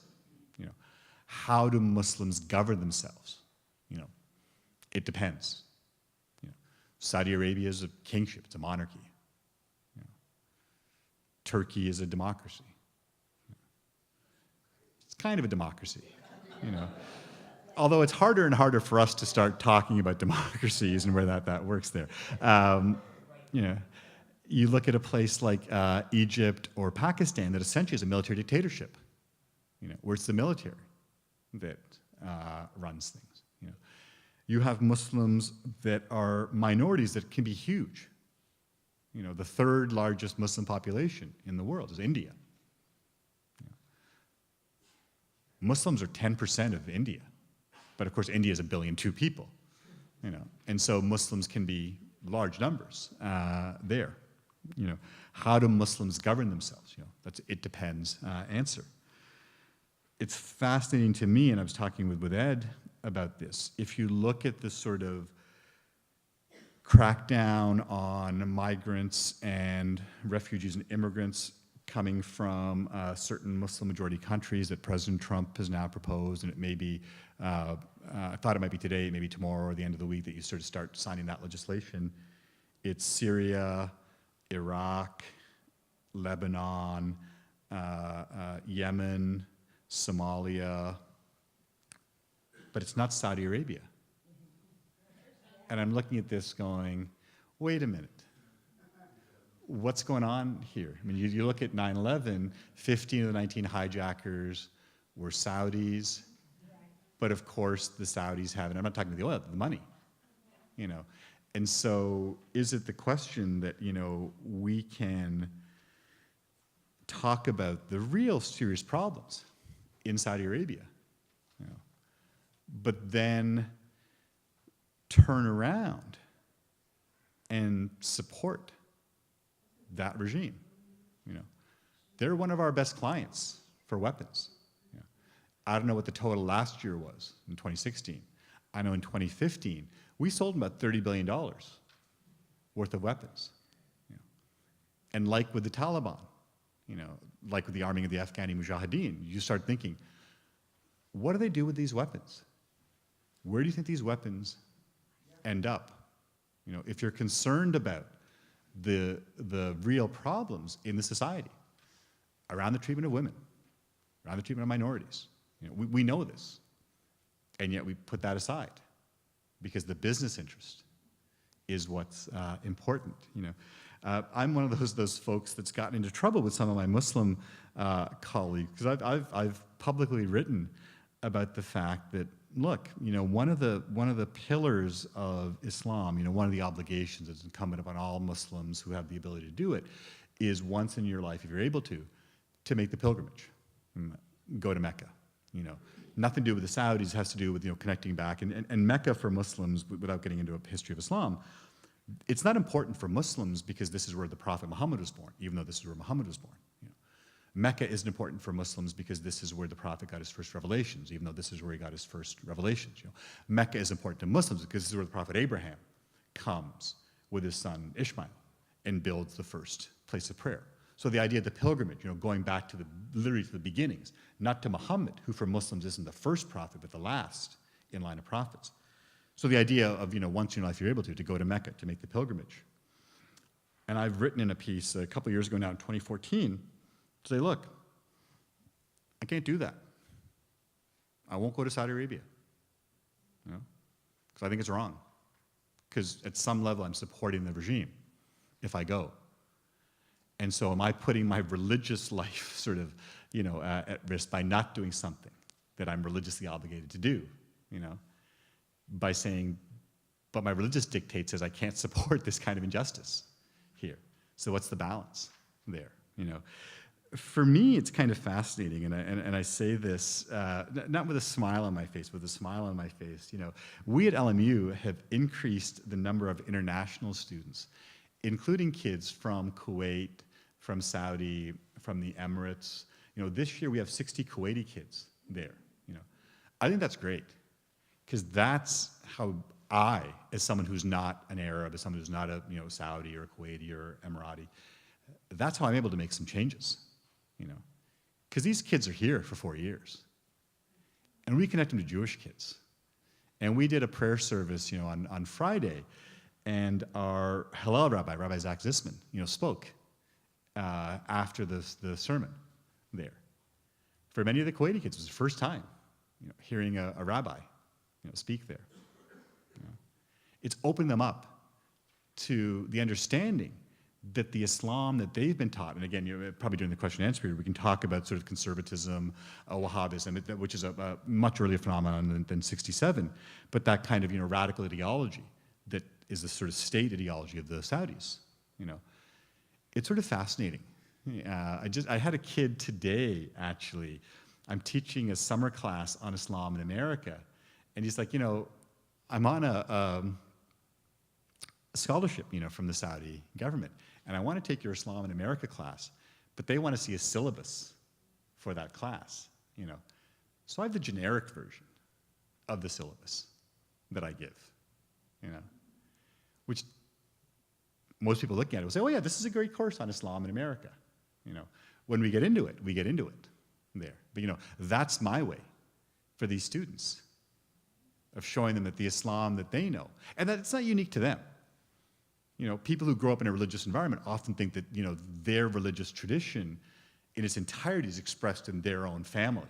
How do Muslims govern themselves? It depends. Saudi Arabia is a kingship, it's a monarchy. Turkey is a democracy. It's kind of a democracy, Although it's harder and harder for us to start talking about democracies and where that works there. You look at a place like Egypt or Pakistan that essentially is a military dictatorship, where it's the military that runs things. You have Muslims that are minorities that can be huge. The third largest Muslim population in the world is India. Muslims are 10% of India, but of course India is 1.2 billion people, and so Muslims can be large numbers there. How do Muslims govern themselves? That's it depends answer. It's fascinating to me, and I was talking with Ed about this. If you look at the sort of crackdown on migrants and refugees and immigrants coming from certain Muslim majority countries that President Trump has now proposed, and it may be, I thought it might be today, maybe tomorrow or the end of the week that you sort of start signing that legislation. It's Syria, Iraq, Lebanon, Yemen, Somalia, but it's not Saudi Arabia. And I'm looking at this going, wait a minute. What's going on here? I mean, you look at 9/11, 15 of the 19 hijackers were Saudis, but of course the Saudis have, and I'm not talking about the oil, the money, And so is it the question that, we can talk about the real serious problems in Saudi Arabia, but then turn around and support that regime? They're one of our best clients for weapons. I don't know what the total last year was in 2016. I know in 2015, we sold them about $30 billion worth of weapons. And like with the Taliban, like with the arming of the Afghani Mujahideen, you start thinking, what do they do with these weapons? Where do you think these weapons end up? If you're concerned about the real problems in the society around the treatment of women, around the treatment of minorities, we know this, and yet we put that aside because the business interest is what's important. I'm one of those folks that's gotten into trouble with some of my Muslim colleagues because I've publicly written about the fact that, look, one of the pillars of Islam, one of the obligations that's incumbent upon all Muslims who have the ability to do it, is once in your life, if you're able to make the pilgrimage, go to Mecca. Nothing to do with the Saudis, has to do with connecting back. And Mecca for Muslims, without getting into a history of Islam, it's not important for Muslims because this is where the Prophet Muhammad was born, even though this is where Muhammad was born. Mecca isn't important for Muslims because this is where the Prophet got his first revelations, even though this is where he got his first revelations. Mecca is important to Muslims because this is where the Prophet Abraham comes with his son Ishmael and builds the first place of prayer. So the idea of the pilgrimage, going back to literally to the beginnings, not to Muhammad, who for Muslims isn't the first prophet, but the last in line of prophets. So the idea of, once in your life you're able to go to Mecca, to make the pilgrimage. And I've written in a piece a couple years ago now in 2014, to say, look, I can't do that. I won't go to Saudi Arabia, because I think it's wrong. Because at some level I'm supporting the regime if I go. And so am I putting my religious life sort of, at risk by not doing something that I'm religiously obligated to do, by saying, but my religious dictate says I can't support this kind of injustice here. So what's the balance there, For me, it's kind of fascinating, and I say this not with a smile on my face, with a smile on my face. We at LMU have increased the number of international students, including kids from Kuwait, from Saudi, from the Emirates. This year we have 60 Kuwaiti kids there. I think that's great, because that's how I, as someone who's not an Arab, as someone who's not a Saudi or Kuwaiti or Emirati, that's how I'm able to make some changes. Because these kids are here for 4 years, and we connect them to Jewish kids. And we did a prayer service, on Friday, and our Hillel rabbi, Rabbi Zach Zisman, spoke after the sermon there. For many of the Kuwaiti kids, it was the first time, hearing a rabbi, speak there. It's opened them up to the understanding that the Islam that they've been taught, and again, probably during the question and answer period, we can talk about sort of conservatism, Wahhabism, which is a much earlier phenomenon than 67, but that kind of radical ideology that is the sort of state ideology of the Saudis. It's sort of fascinating. I had a kid today, actually. I'm teaching a summer class on Islam in America, and he's like, I'm on a scholarship, from the Saudi government, and I want to take your Islam in America class, but they want to see a syllabus for that class, So I have the generic version of the syllabus that I give, which most people looking at it will say, oh yeah, this is a great course on Islam in America. When we get into it, there. But that's my way for these students of showing them that the Islam that they know, and that it's not unique to them. People who grow up in a religious environment often think that, their religious tradition in its entirety is expressed in their own family.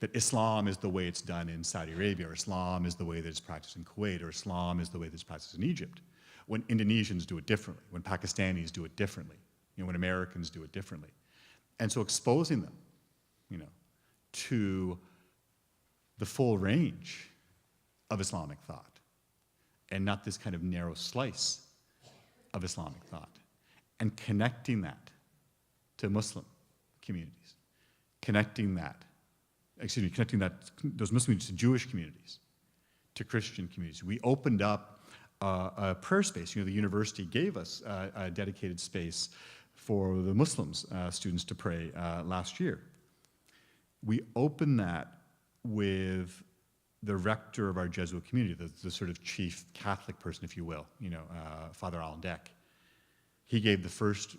That Islam is the way it's done in Saudi Arabia, or Islam is the way that it's practiced in Kuwait, or Islam is the way that it's practiced in Egypt. When Indonesians do it differently, when Pakistanis do it differently, when Americans do it differently. And so exposing them, to the full range of Islamic thought, and not this kind of narrow slice of Islamic thought, and connecting that to Muslim communities, connecting those Muslim communities to Jewish communities, to Christian communities. We opened up a prayer space. The university gave us a dedicated space for the Muslims students to pray last year. We opened that with the rector of our Jesuit community, the sort of chief Catholic person, if you will, Father Alan Deck. He gave the first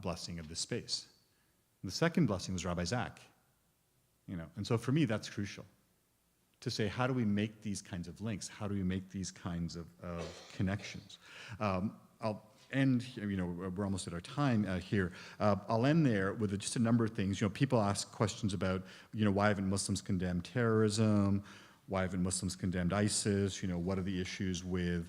blessing of the space. The second blessing was Rabbi Zach. And so for me, that's crucial. To say, how do we make these kinds of links? How do we make these kinds of connections? I'll end, we're almost at our time here. I'll end there with just a number of things. People ask questions about, why haven't Muslims condemned terrorism? Why haven't Muslims condemned ISIS? What are the issues with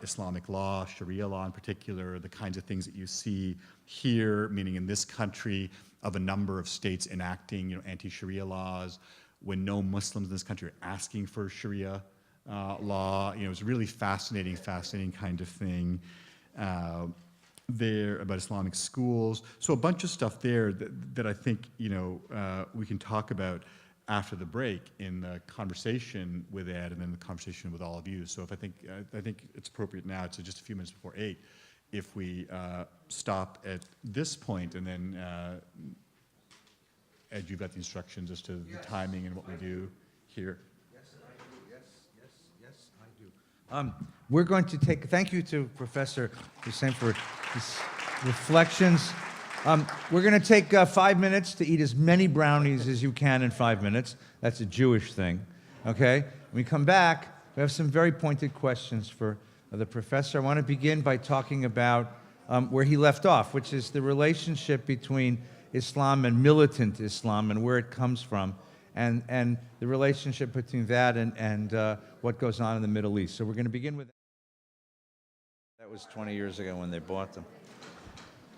Islamic law, Sharia law in particular, the kinds of things that you see here, meaning in this country, of a number of states enacting, anti-Sharia laws, when no Muslims in this country are asking for Sharia law. It's a really fascinating kind of thing there about Islamic schools. So a bunch of stuff there that I think, we can talk about after the break in the conversation with Ed and then the conversation with all of you. So I think it's appropriate now, it's just a few minutes before 8, if we stop at this point, and then Ed, you've got the instructions as to the timing and what we do here. Yes, I do. Yes, I do. We're going to thank you to Professor Hussain for his reflections. We're going to take 5 minutes to eat as many brownies as you can in 5 minutes. That's a Jewish thing, okay? When we come back, we have some very pointed questions for the professor. I want to begin by talking about where he left off, which is the relationship between Islam and militant Islam and where it comes from, and the relationship between that and what goes on in the Middle East. So we're going to begin with that. That was 20 years ago when they bought them.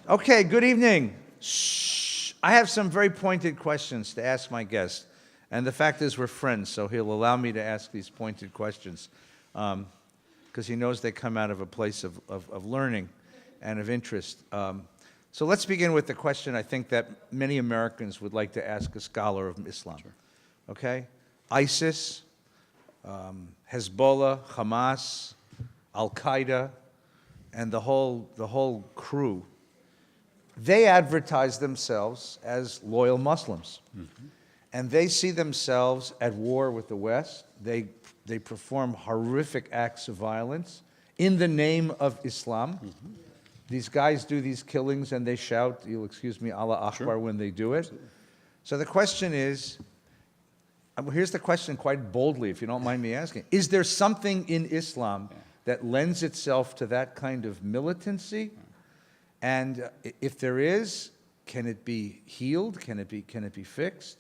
Okay, good evening. Shh. I have some very pointed questions to ask my guest. And the fact is we're friends, so he'll allow me to ask these pointed questions because he knows they come out of a place of learning and of interest. So let's begin with the question I think that many Americans would like to ask a scholar of Islam. Sure. Okay? ISIS, Hezbollah, Hamas, Al-Qaeda, and the whole crew, they advertise themselves as loyal Muslims. Mm-hmm. And they see themselves at war with the West. They perform horrific acts of violence in the name of Islam. Mm-hmm. These guys do these killings and they shout, you'll excuse me, Allah Akbar, sure, when they do it. Absolutely. So the question is, here's the question quite boldly, if you don't mind me asking. Is there something in Islam that lends itself to that kind of militancy? And if there is, can it be healed? Can it be fixed?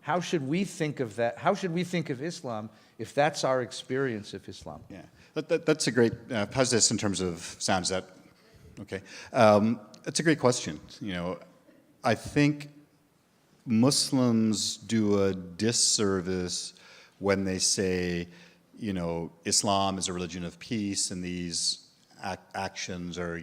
How should we think of that? How should we think of Islam if that's our experience of Islam? Yeah, that's a great, how's this in terms of sound? Is that Okay. It's a great question. I think Muslims do a disservice when they say, Islam is a religion of peace and these actions are,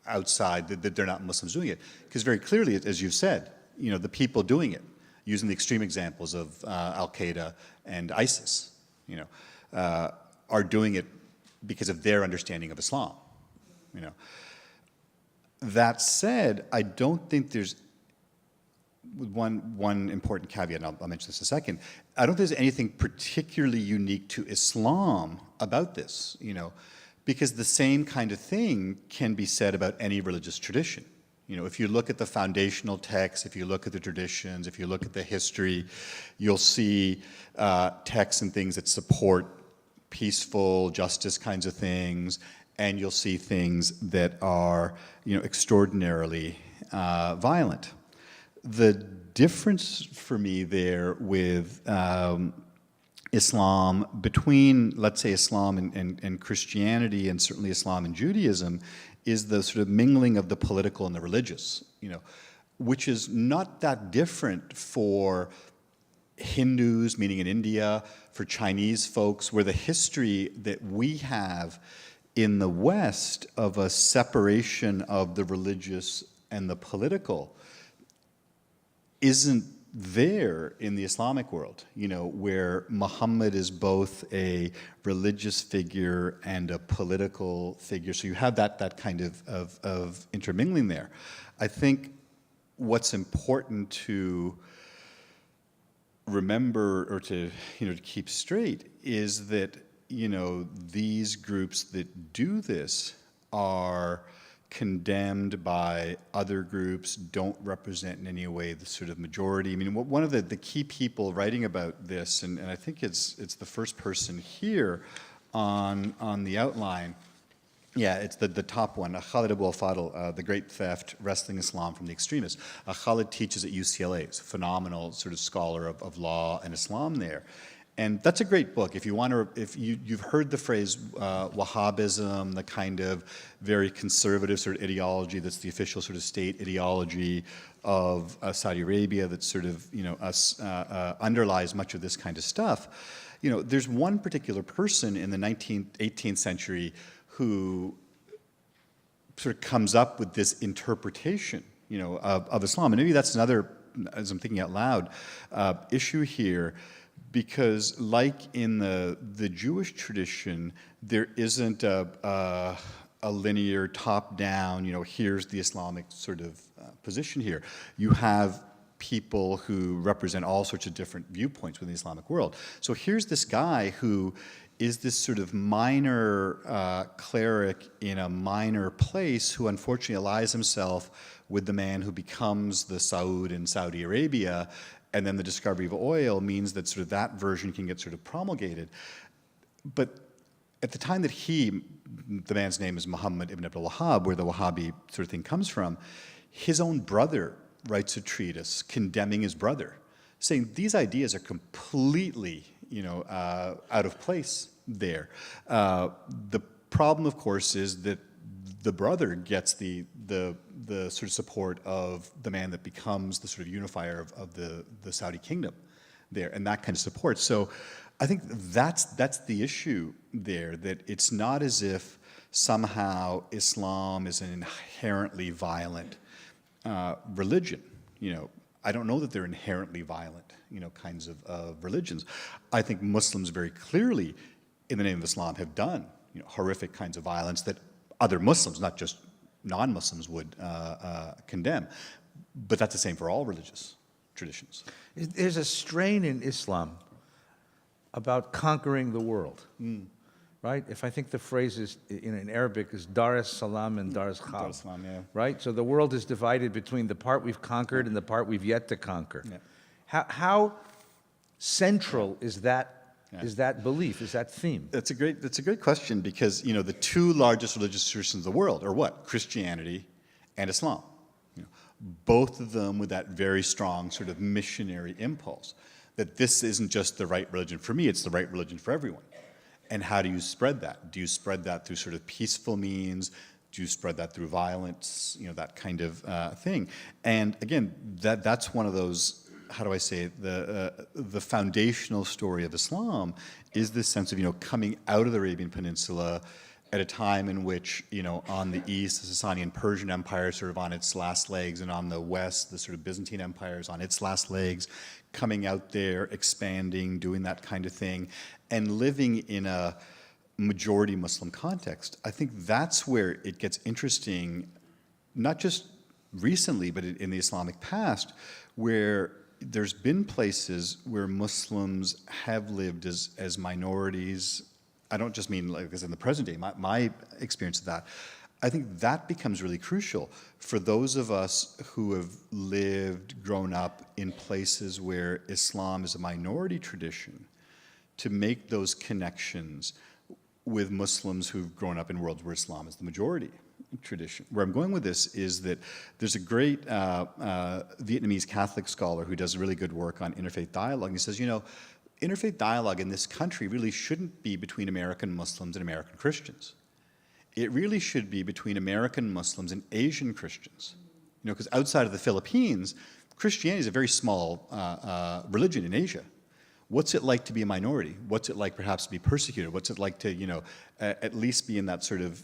outside, that they're not Muslims doing it. Because very clearly, as you've said, the people doing it, using the extreme examples of Al-Qaeda and ISIS, are doing it because of their understanding of Islam. That said, I don't think there's one important caveat, and I'll mention this in a second. I don't think there's anything particularly unique to Islam about this, because the same kind of thing can be said about any religious tradition. If you look at the foundational texts, if you look at the traditions, if you look at the history, you'll see texts and things that support peaceful justice kinds of things, and you'll see things that are, extraordinarily violent. The difference for me there with Islam, between, let's say, Islam and Christianity, and certainly Islam and Judaism, is the sort of mingling of the political and the religious, which is not that different for Hindus, meaning in India, for Chinese folks, where the history that we have in the West of a separation of the religious and the political isn't there in the Islamic world, where Muhammad is both a religious figure and a political figure. So you have that kind of intermingling there. I think what's important to remember, or to keep straight, is that these groups that do this are condemned by other groups, don't represent in any way the sort of majority. I mean, one of the key people writing about this, and I think it's the first person here on the outline. Yeah, it's the top one, Khalid Abu al-Fadl, The Great Theft, Wresting Islam from the Extremists. Khalid teaches at UCLA. He's a phenomenal sort of scholar of law and Islam there. And that's a great book. If you've heard the phrase Wahhabism, the kind of very conservative sort of ideology that's the official sort of state ideology of Saudi Arabia, that sort of underlies much of this kind of stuff. There's one particular person in the 18th century who sort of comes up with this interpretation, of Islam. And maybe that's another, as I'm thinking out loud, issue here. Because like in the Jewish tradition, there isn't a linear top-down, here's the Islamic sort of position here. You have people who represent all sorts of different viewpoints within the Islamic world. So here's this guy who is this sort of minor cleric in a minor place, who unfortunately allies himself with the man who becomes the Saud in Saudi Arabia. And then the discovery of oil means that sort of that version can get sort of promulgated. But at the time that the man's name is Muhammad ibn Abdul Wahhab, where the Wahhabi sort of thing comes from, his own brother writes a treatise condemning his brother, saying these ideas are completely, out of place there. The problem, of course, is that the brother gets the sort of support of the man that becomes the sort of unifier of the Saudi kingdom there, and that kind of support. So I think that's the issue there, that it's not as if somehow Islam is an inherently violent religion. I don't know that they're inherently violent, kinds of religions. I think Muslims very clearly, in the name of Islam, have done horrific kinds of violence that other Muslims, not just non-Muslims, would condemn. But that's the same for all religious traditions. There's a strain in Islam about conquering the world, right? If I think the phrase is in Arabic is Dar es Salam and Dar es Khab, Dar es Salaam, yeah. right? So the world is divided between the part we've conquered and the part we've yet to conquer. Yeah. How central is that? Yeah. Is that belief? Is that theme? That's a great question, because the two largest religious traditions of the world are what? Christianity and Islam. Both of them with that very strong sort of missionary impulse, that this isn't just the right religion for me, it's the right religion for everyone. And how do you spread that? Do you spread that through sort of peaceful means? Do you spread that through violence? That kind of thing. And again, that's one of those. How do I say it? The foundational story of Islam is this sense of coming out of the Arabian Peninsula at a time in which on the east the Sasanian Persian Empire is sort of on its last legs, and on the west the sort of Byzantine Empire is on its last legs, coming out there, expanding, doing that kind of thing, and living in a majority Muslim context. I think that's where it gets interesting, not just recently, but in the Islamic past, where there's been places where Muslims have lived as minorities. I don't just mean like as in the present day, my experience of that. I think that becomes really crucial for those of us who have lived, grown up in places where Islam is a minority tradition, to make those connections with Muslims who've grown up in worlds where Islam is the majority tradition. Where I'm going with this is that there's a great Vietnamese Catholic scholar who does really good work on interfaith dialogue. And he says, interfaith dialogue in this country really shouldn't be between American Muslims and American Christians. It really should be between American Muslims and Asian Christians. Because outside of the Philippines, Christianity is a very small religion in Asia. What's it like to be a minority? What's it like perhaps to be persecuted? What's it like to, at least be in that sort of,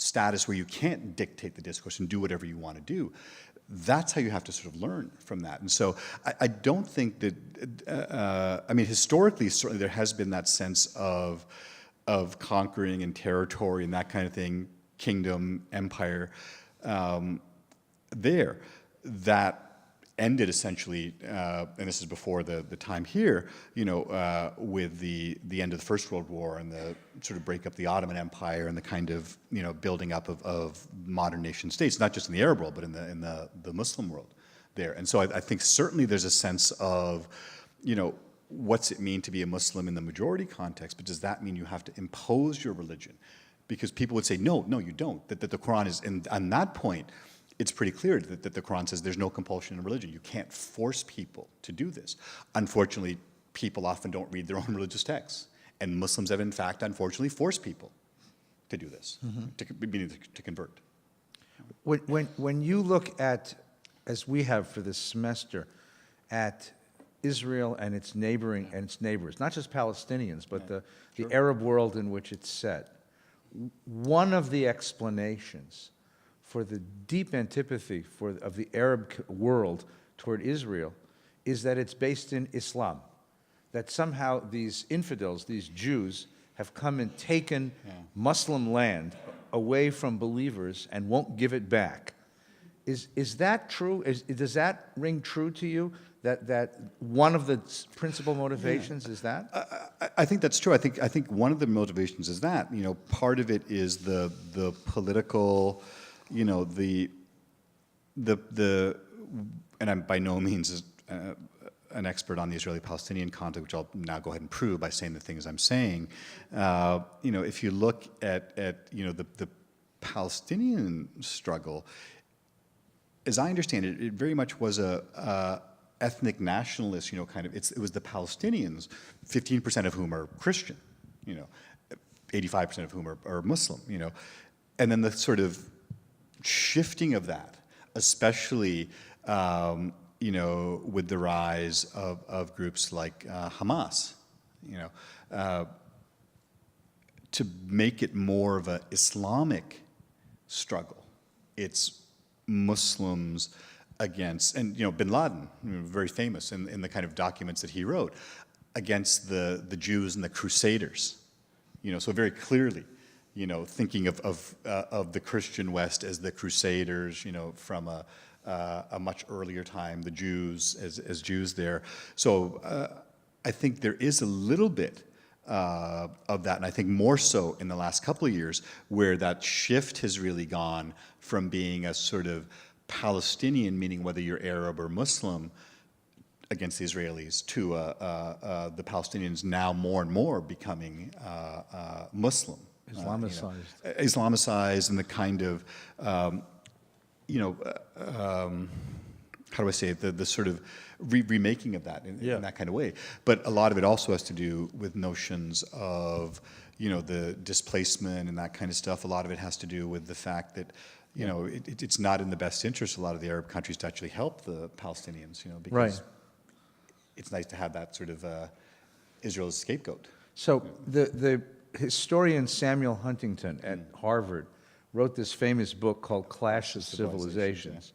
status where you can't dictate the discourse and do whatever you want to do? That's how you have to sort of learn from that. And so I don't think that, historically, certainly there has been that sense of conquering and territory and that kind of thing, kingdom, empire, there. That ended essentially, and this is before the time here, with the end of the First World War and the sort of break up the Ottoman Empire and the kind of building up of modern nation states, not just in the Arab world but in the Muslim world there. And so I think certainly there's a sense of what's it mean to be a Muslim in the majority context, but does that mean you have to impose your religion? Because people would say no, you don't. That the Quran is, and on that point, it's pretty clear that the Quran says there's no compulsion in religion. You can't force people to do this. Unfortunately, people often don't read their own religious texts. And Muslims have, in fact, unfortunately, forced people to do this, to convert. When you look at, as we have for this semester, at Israel and its neighboring and its neighbors, not just Palestinians, but the Arab world in which it's set, one of the explanations for the deep antipathy of the Arab world toward Israel is that it's based in Islam, that somehow these infidels, these Jews, have come and taken Muslim land away from believers and won't give it back. Is that true? Does that ring true to you, that one of the principal motivations is that? I think that's true. I think one of the motivations is that. Part of it is the political, the and I'm by no means an expert on the Israeli-Palestinian conflict, which I'll now go ahead and prove by saying the things I'm saying. If you look at the Palestinian struggle, as I understand it, it very much was a ethnic nationalist, it was the Palestinians, 15% of whom are Christian, 85% of whom are Muslim, and then the sort of shifting of that, especially with the rise of groups like Hamas, to make it more of an Islamic struggle. It's Muslims against, and Bin Laden, very famous in the kind of documents that he wrote, against the Jews and the Crusaders. So very clearly, thinking of the Christian West as the Crusaders, from a much earlier time, the Jews as Jews there. So I think there is a little bit of that, and I think more so in the last couple of years, where that shift has really gone from being a sort of Palestinian, meaning whether you're Arab or Muslim, against the Israelis, to the Palestinians now more and more becoming Muslim. Islamicized. Islamicized, and the kind of, how do I say it, the sort of remaking of that Yeah. in that kind of way. But a lot of it also has to do with notions of, the displacement and that kind of stuff. A lot of it has to do with the fact that, it's not in the best interest of a lot of the Arab countries to actually help the Palestinians, because Right. it's nice to have that sort of Israel's scapegoat. So the historian Samuel Huntington at Harvard wrote this famous book called Clash of Civilizations,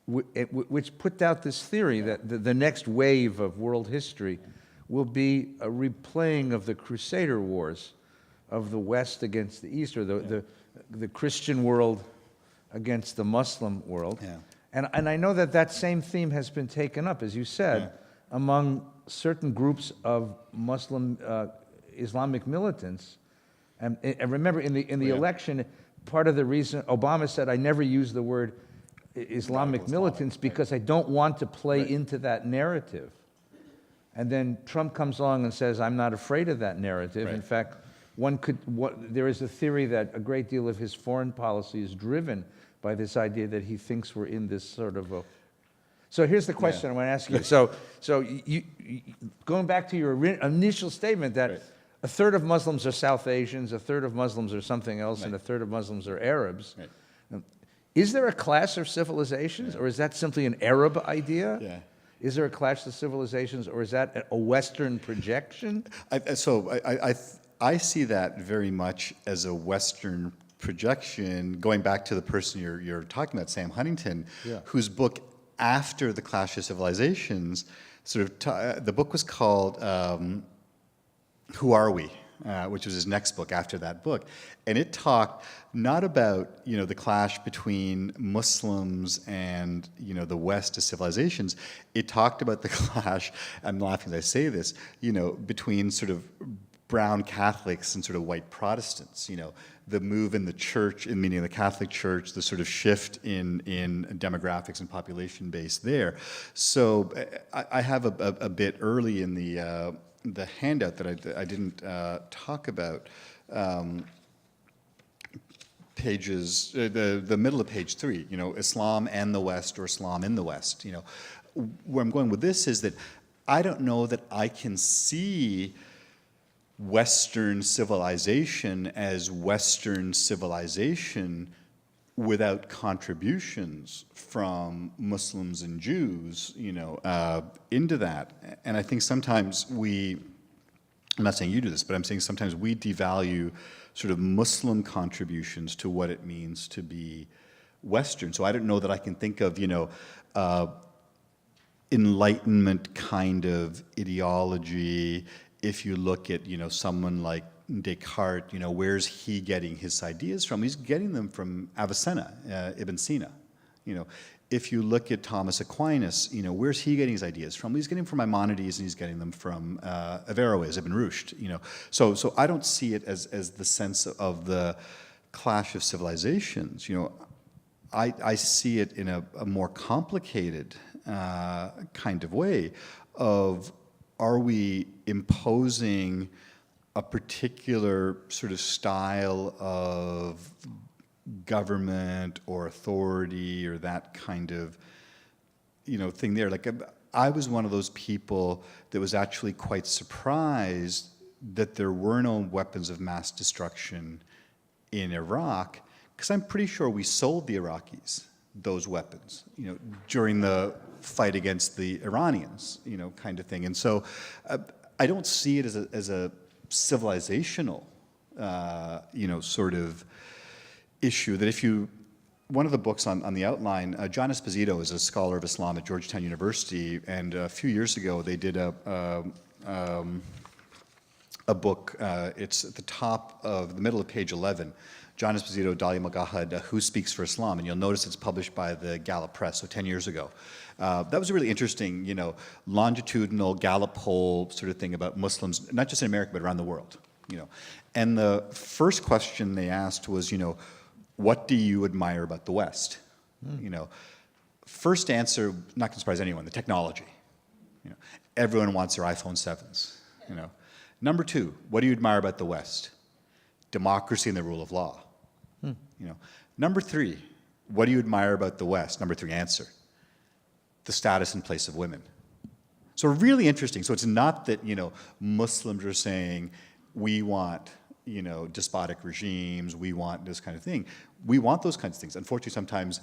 which put out this theory that the next wave of world history will be a replaying of the Crusader Wars of the West against the East, or the Christian world against the Muslim world. Yeah. And I know that same theme has been taken up, as you said, among certain groups of Muslim Islamic militants. And remember, in the election, part of the reason Obama said, I never use the word Islamic militants because I don't want to play into that narrative. And then Trump comes along and says, I'm not afraid of that narrative. Right. In fact, there is a theory that a great deal of his foreign policy is driven by this idea that he thinks we're in this sort of a... So here's the question I want to ask you. So you going back to your initial statement that a third of Muslims are South Asians, a third of Muslims are something else, and a third of Muslims are Arabs. Right. Is there a clash of civilizations, or is that simply an Arab idea? Yeah. Is there a clash of civilizations, or is that a Western projection? I see that very much as a Western projection, going back to the person you're talking about, Sam Huntington, whose book after the Clash of Civilizations, the book was called Who Are We? Which was his next book after that book. And it talked not about, the clash between Muslims and, the West as civilizations. It talked about the clash, I'm laughing as I say this, between sort of brown Catholics and sort of white Protestants, the move in the church, meaning the Catholic Church, the sort of shift in demographics and population base there. So I have a bit early in the handout that I didn't talk about, pages, the middle of page 3, Islam and the West, or Islam in the West. Where I'm going with this is that I don't know that I can see Western civilization as Western civilization without contributions from Muslims and Jews, into that. And I think sometimes I'm not saying you do this, but I'm saying sometimes we devalue sort of Muslim contributions to what it means to be Western. So I don't know that I can think of, Enlightenment kind of ideology. If you look at, someone like Descartes, where's he getting his ideas from? He's getting them from Avicenna, Ibn Sina. If you look at Thomas Aquinas, where's he getting his ideas from? He's getting them from Maimonides, and he's getting them from Averroes, Ibn Rushd. So I don't see it as the sense of the clash of civilizations. I see it in a more complicated kind of way of, are we imposing a particular sort of style of government or authority or that kind of, thing there? Like, I was one of those people that was actually quite surprised that there were no weapons of mass destruction in Iraq, because I'm pretty sure we sold the Iraqis those weapons, during the fight against the Iranians, kind of thing. And so I don't see it as a civilizational, sort of issue. That one of the books on the outline, John Esposito is a scholar of Islam at Georgetown University, and a few years ago they did a book. It's at the top of the middle of page 11. John Esposito, Dalia Mogahad, Who Speaks for Islam? And you'll notice it's published by the Gallup Press, so 10 years ago. That was a really interesting, longitudinal Gallup poll sort of thing about Muslims, not just in America, but around the world. And the first question they asked was, what do you admire about the West? First answer, not going to surprise anyone, the technology. Everyone wants their iPhone 7s. Number 2, what do you admire about the West? Democracy and the rule of law. Number 3, what do you admire about the West? Number 3 answer, the status and place of women. So really interesting. So it's not that, Muslims are saying we want, despotic regimes, we want this kind of thing. We want those kinds of things. Unfortunately, sometimes,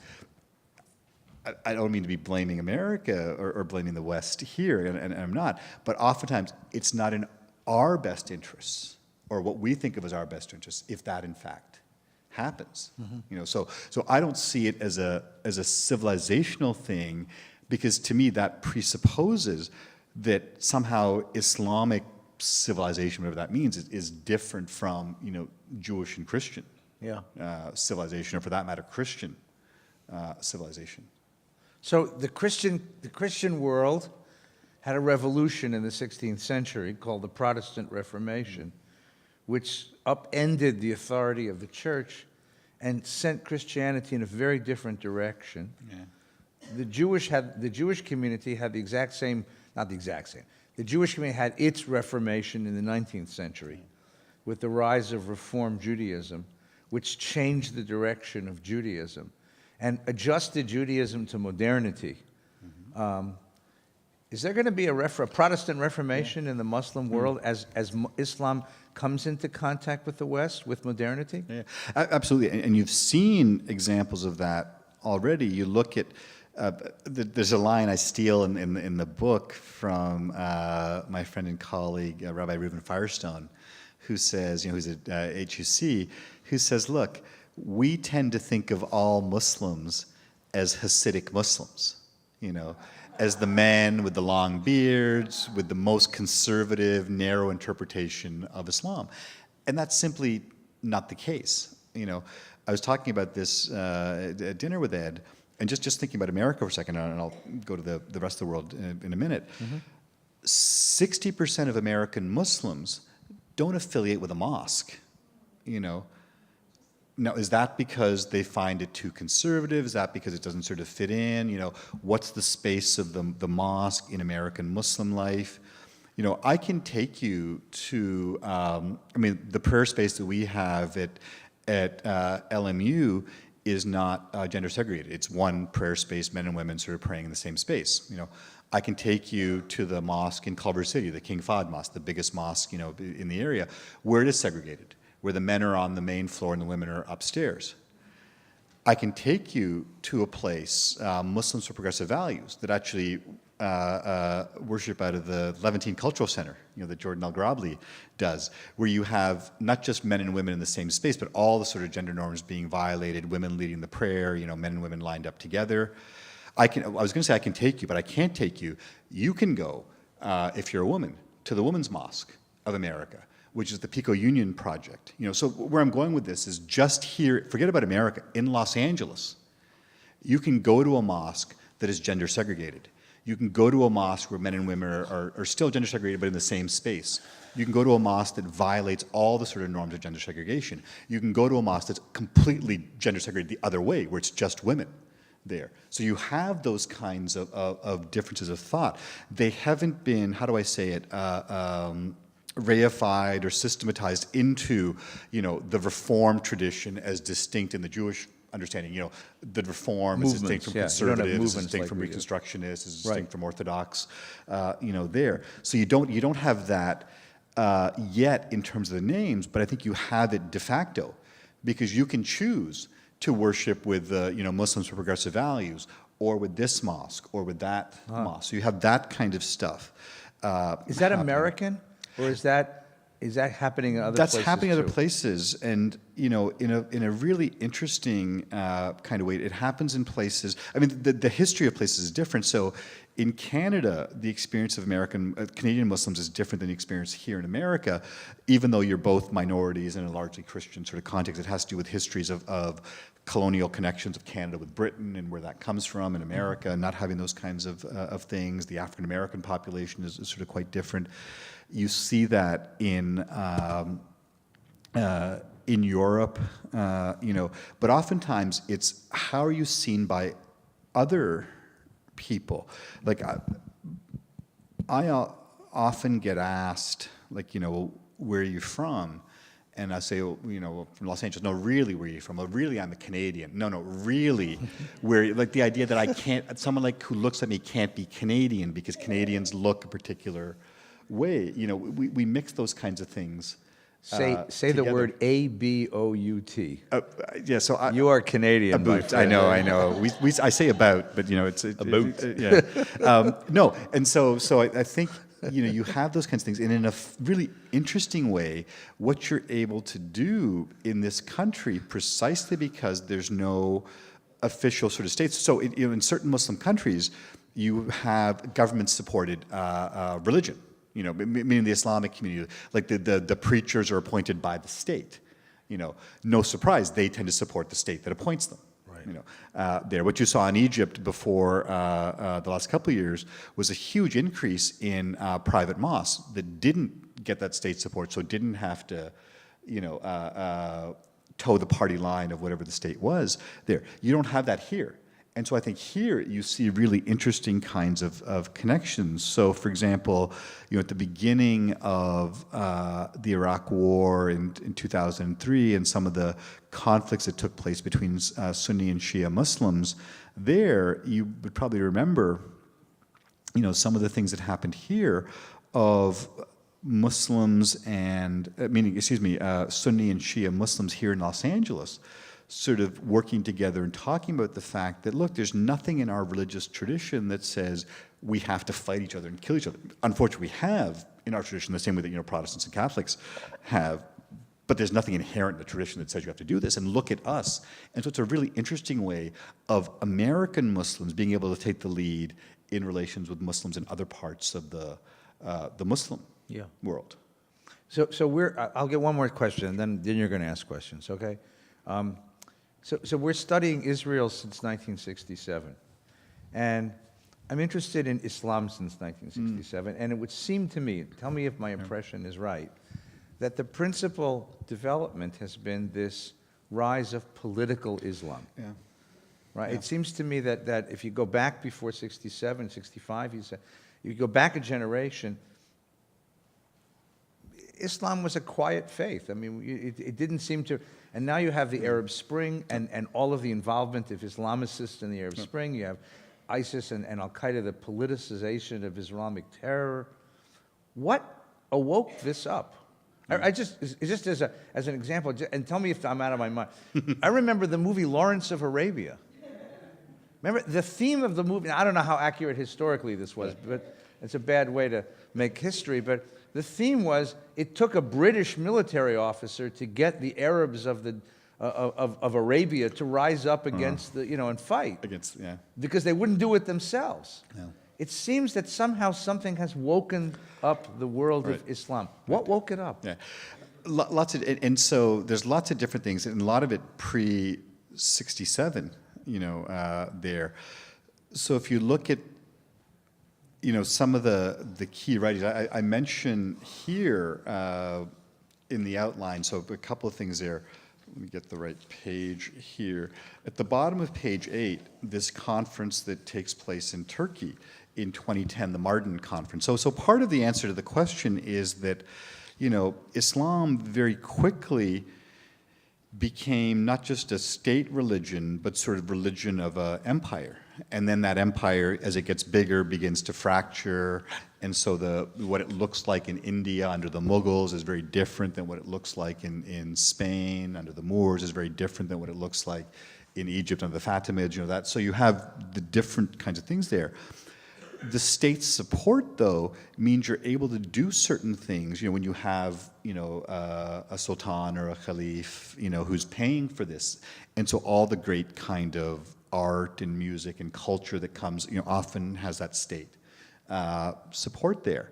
I don't mean to be blaming America or blaming the West here, and I'm not, but oftentimes it's not in our best interests or what we think of as our best interests if that in fact happens. So I don't see it as a civilizational thing, because to me that presupposes that somehow Islamic civilization, whatever that means, is different from Jewish and Christian civilization, or for that matter, Christian civilization. So the Christian world had a revolution in the 16th century called the Protestant Reformation, which upended the authority of the church and sent Christianity in a very different direction. Yeah. The Jewish community had the exact same, not the exact same. The Jewish community had its Reformation in the 19th century with the rise of Reform Judaism, which changed the direction of Judaism and adjusted Judaism to modernity. Is there going to be a Protestant Reformation in the Muslim world as Islam comes into contact with the West, with modernity? Yeah, absolutely. And you've seen examples of that already. You look at, there's a line I steal in the book from my friend and colleague, Rabbi Reuven Firestone, who says, who's at HUC, who says, look, we tend to think of all Muslims as Hasidic Muslims, as the men with the long beards, with the most conservative, narrow interpretation of Islam. And that's simply not the case. I was talking about this at dinner with Ed, and just thinking about America for a second, and I'll go to the rest of the world in a minute. 60% of American Muslims don't affiliate with a mosque, Now, is that because they find it too conservative? Is that because it doesn't sort of fit in? What's the space of the mosque in American Muslim life? I can take you to, the prayer space that we have at LMU is not gender segregated. It's one prayer space, men and women sort of praying in the same space. I can take you to the mosque in Culver City, the King Fahd Mosque, the biggest mosque, in the area, where it is segregated, where the men are on the main floor and the women are upstairs. I can take you to a place, Muslims for Progressive Values, that actually worship out of the Levantine Cultural Center, that Jordan El-Grabli does, where you have not just men and women in the same space, but all the sort of gender norms being violated, women leading the prayer, men and women lined up together. I was going to say I can take you, but I can't take you. You can go, if you're a woman, to the Women's Mosque of America, which is the Pico Union Project. So where I'm going with this is just here, forget about America, in Los Angeles, you can go to a mosque that is gender segregated. You can go to a mosque where men and women are still gender segregated, but in the same space. You can go to a mosque that violates all the sort of norms of gender segregation. You can go to a mosque that's completely gender segregated the other way, where it's just women there. So you have those kinds of differences of thought. They haven't been, how do I say it, reified or systematized into, the Reform tradition as distinct in the Jewish understanding. The Reform is distinct from conservative, is distinct from Reconstructionist, is distinct from Orthodox. There. So you don't have that yet in terms of the names, but I think you have it de facto, because you can choose to worship with Muslims for Progressive Values, or with this mosque, or with that mosque. So you have that kind of stuff. Is that American? Or is that happening in other places? That's happening in other too? places, and in a really interesting kind of way. It happens in places. The history of places is different. So, in Canada, the experience of Canadian Muslims is different than the experience here in America. Even though you're both minorities in a largely Christian sort of context, it has to do with histories of colonial connections of Canada with Britain and where that comes from, in America, not having those kinds of things. The African American population is sort of quite different. You see that in Europe, but oftentimes it's how are you seen by other people? Like I often get asked, where are you from? And I say, oh, from Los Angeles. No, really, where are you from? Oh, really, I'm a Canadian. No, really, where like the idea that I can't, someone like who looks at me can't be Canadian because Canadians look a particular way. We mix those kinds of things. Say the together. word A-B-O-U-T. Yeah, so You are Canadian, my About, friend. I know. I say about, but it's About. yeah. No, and so I think you have those kinds of things, and in a really interesting way, what you're able to do in this country, precisely because there's no official sort of states. So in certain Muslim countries, you have government-supported religion. Meaning the Islamic community, like the preachers are appointed by the state. No surprise, they tend to support the state that appoints them. Right. There, what you saw in Egypt before the last couple of years was a huge increase in private mosques that didn't get that state support, so didn't have to, toe the party line of whatever the state was. There, you don't have that here. And so I think here you see really interesting kinds of connections. So, for example, at the beginning of the Iraq War in 2003 and some of the conflicts that took place between Sunni and Shia Muslims, there you would probably remember, some of the things that happened here of Muslims and, Sunni and Shia Muslims here in Los Angeles sort of working together and talking about the fact that, look, there's nothing in our religious tradition that says we have to fight each other and kill each other. Unfortunately, we have in our tradition the same way that Protestants and Catholics have, but there's nothing inherent in the tradition that says you have to do this, and look at us. And so it's a really interesting way of American Muslims being able to take the lead in relations with Muslims in other parts of the Muslim world. So I'll get one more question, and then you're going to ask questions, okay? So we're studying Israel since 1967, and I'm interested in Islam since 1967, and it would seem to me, tell me if my impression is right, that the principal development has been this rise of political Islam. Yeah. Right? Yeah. It seems to me that if you go back before 67, 65, you go back a generation, Islam was a quiet faith. I mean, it didn't seem to, and now you have the Arab Spring and all of the involvement of Islamicists in the Arab Spring. You have ISIS and Al-Qaeda, the politicization of Islamic terror. What awoke this up? Just as an example, and tell me if I'm out of my mind. I remember the movie Lawrence of Arabia. Remember the theme of the movie? I don't know how accurate historically this was, but it's a bad way to make history. But the theme was it took a British military officer to get the Arabs of Arabia to rise up against and fight because they wouldn't do it themselves. Yeah. It seems that somehow something has woken up the world of Islam. What woke it up? Yeah, lots of, and so there's lots of different things, and a lot of it pre-67. There. So if you look at some of the key writings, I mention here in the outline. So a couple of things there. Let me get the right page here. At the bottom of page 8, this conference that takes place in Turkey in 2010, the Mardin Conference. So part of the answer to the question is that, Islam very quickly became not just a state religion, but sort of religion of an empire. And then that empire, as it gets bigger, begins to fracture. And so what it looks like in India under the Mughals is very different than what it looks like in Spain under the Moors, is very different than what it looks like in Egypt under the Fatimids. So you have the different kinds of things there. The state's support, though, means you're able to do certain things. When you have, a sultan or a caliph, who's paying for this, and so all the great kind of art and music and culture that comes, often has that state support there.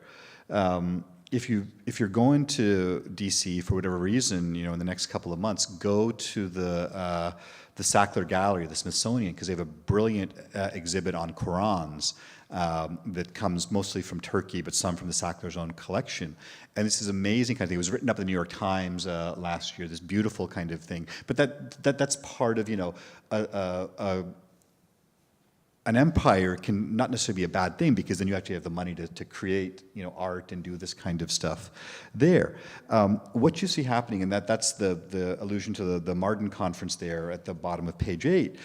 If you're going to D.C. for whatever reason, in the next couple of months, go to the Sackler Gallery, the Smithsonian, because they have a brilliant exhibit on Qurans. That comes mostly from Turkey, but some from the Sackler's own collection. And this is amazing kind of thing. It was written up in the New York Times last year, this beautiful kind of thing. But that's part of, an an empire can not necessarily be a bad thing, because then you actually have the money to create, art and do this kind of stuff there. What you see happening, and that's the allusion to the Marden conference there at the bottom of page 8,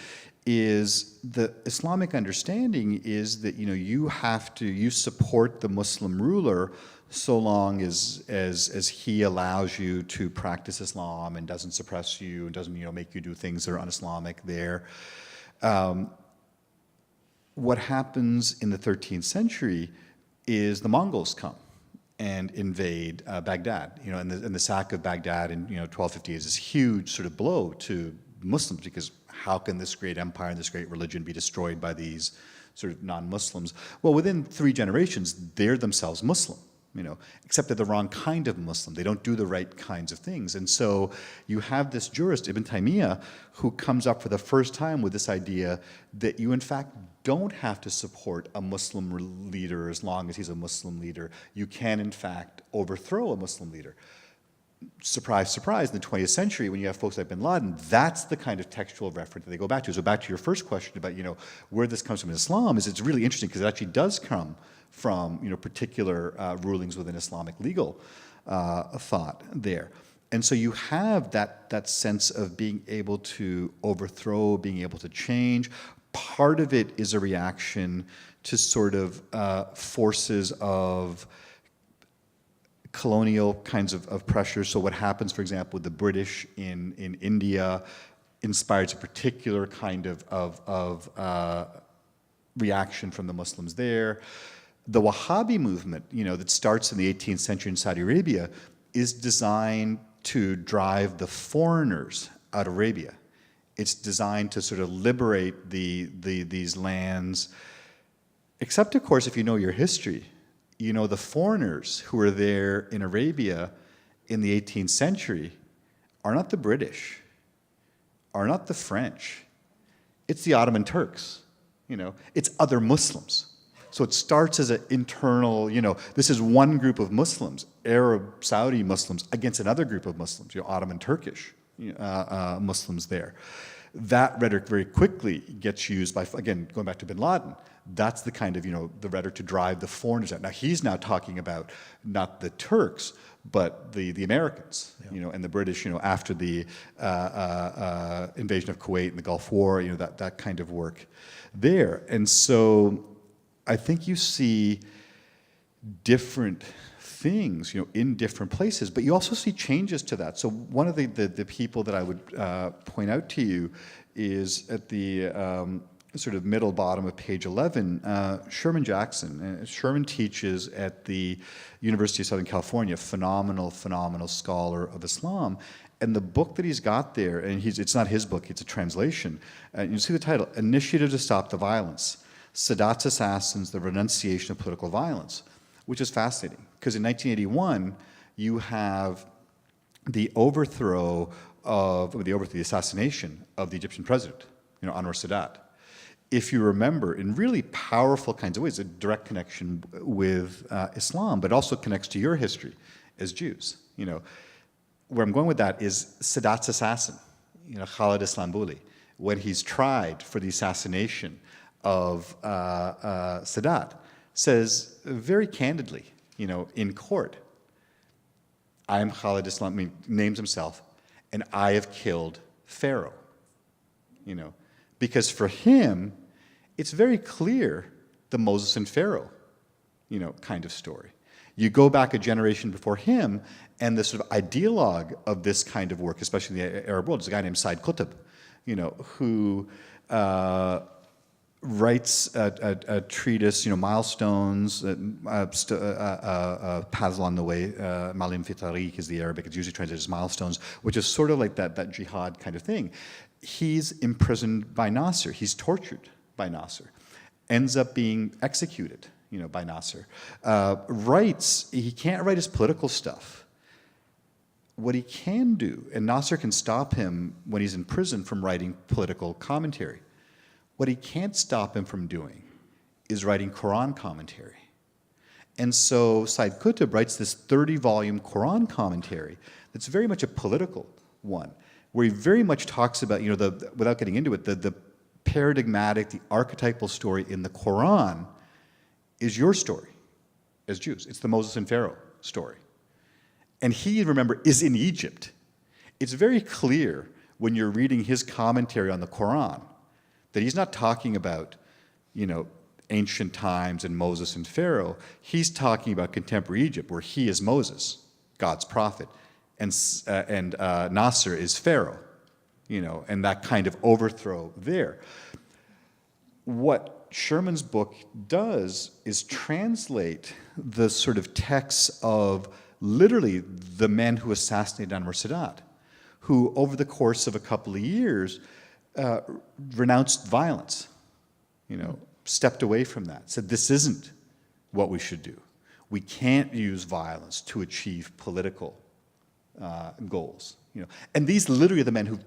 is the Islamic understanding is that you support the Muslim ruler so long as he allows you to practice Islam and doesn't suppress you and doesn't make you do things that are un-Islamic there. What happens in the 13th century is the Mongols come and invade Baghdad, and the sack of Baghdad in 1250 is this huge sort of blow to Muslims, because how can this great empire and this great religion be destroyed by these sort of non-Muslims? Well, within 3 generations, they're themselves Muslim, except they're the wrong kind of Muslim. They don't do the right kinds of things. And so you have this jurist, Ibn Taymiyyah, who comes up for the first time with this idea that you, in fact, don't have to support a Muslim leader as long as he's a Muslim leader. You can, in fact, overthrow a Muslim leader. Surprise, surprise, in the 20th century, when you have folks like bin Laden, that's the kind of textual reference that they go back to. So back to your first question about, where this comes from in Islam, is it's really interesting because it actually does come from, particular rulings within Islamic legal thought there. And so you have that sense of being able to overthrow, being able to change. Part of it is a reaction to sort of forces of colonial kinds of pressures. So what happens, for example, with the British in India inspires a particular kind of reaction from the Muslims there. The Wahhabi movement, that starts in the 18th century in Saudi Arabia, is designed to drive the foreigners out of Arabia. It's designed to sort of liberate these lands, except, of course, if you know your history. The foreigners who were there in Arabia in the 18th century are not the British, are not the French. It's the Ottoman Turks. It's other Muslims. So it starts as an internal, this is one group of Muslims, Arab Saudi Muslims, against another group of Muslims, Ottoman Turkish Muslims there. That rhetoric very quickly gets used by, again, going back to bin Laden, that's the kind of, the rhetoric to drive the foreigners out. Now, he's now talking about not the Turks, but the Americans, and the British, after the invasion of Kuwait and the Gulf War, that kind of work there. And so I think you see different things, in different places, but you also see changes to that. So one of the people that I would point out to you is at the sort of middle bottom of page 11, Sherman Jackson. Sherman teaches at the University of Southern California, phenomenal scholar of Islam. And the book that he's got there, and it's not his book, it's a translation. You see the title, Initiative to Stop the Violence, Sadat's Assassins, the Renunciation of Political Violence, which is fascinating. Because in 1981, you have the the assassination of the Egyptian president, Anwar Sadat. If you remember, in really powerful kinds of ways, a direct connection with Islam, but also connects to your history as Jews. Where I'm going with that is Sadat's assassin, Khalid Islambuli, when he's tried for the assassination of Sadat, says very candidly, in court, I am Khalid Islam, names himself, and I have killed Pharaoh. Because for him, it's very clear the Moses and Pharaoh, kind of story. You go back a generation before him, and the sort of ideologue of this kind of work, especially in the Arab world, is a guy named Said Qutb, who writes a treatise, milestones, paths along the way. Malim fi Tariq is the Arabic. It's usually translated as milestones, which is sort of like that jihad kind of thing. He's imprisoned by Nasser. He's tortured by Nasser. Ends up being executed, by Nasser. He can't write his political stuff. What he can do, and Nasser can stop him when he's in prison from writing political commentary. What he can't stop him from doing is writing Quran commentary. And so Said Qutb writes this 30-volume Quran commentary that's very much a political one, where he very much talks about, without getting into it, the paradigmatic, the archetypal story in the Quran is your story as Jews. It's the Moses and Pharaoh story. And he, remember, is in Egypt. It's very clear when you're reading his commentary on the Quran that he's not talking about, ancient times and Moses and Pharaoh. He's talking about contemporary Egypt, where he is Moses, God's prophet, and Nasser is Pharaoh, and that kind of overthrow there. What Sherman's book does is translate the sort of texts of literally the men who assassinated Anwar Sadat, who over the course of a couple of years renounced violence, stepped away from that, said this isn't what we should do. We can't use violence to achieve political goals. And these literally are the men who've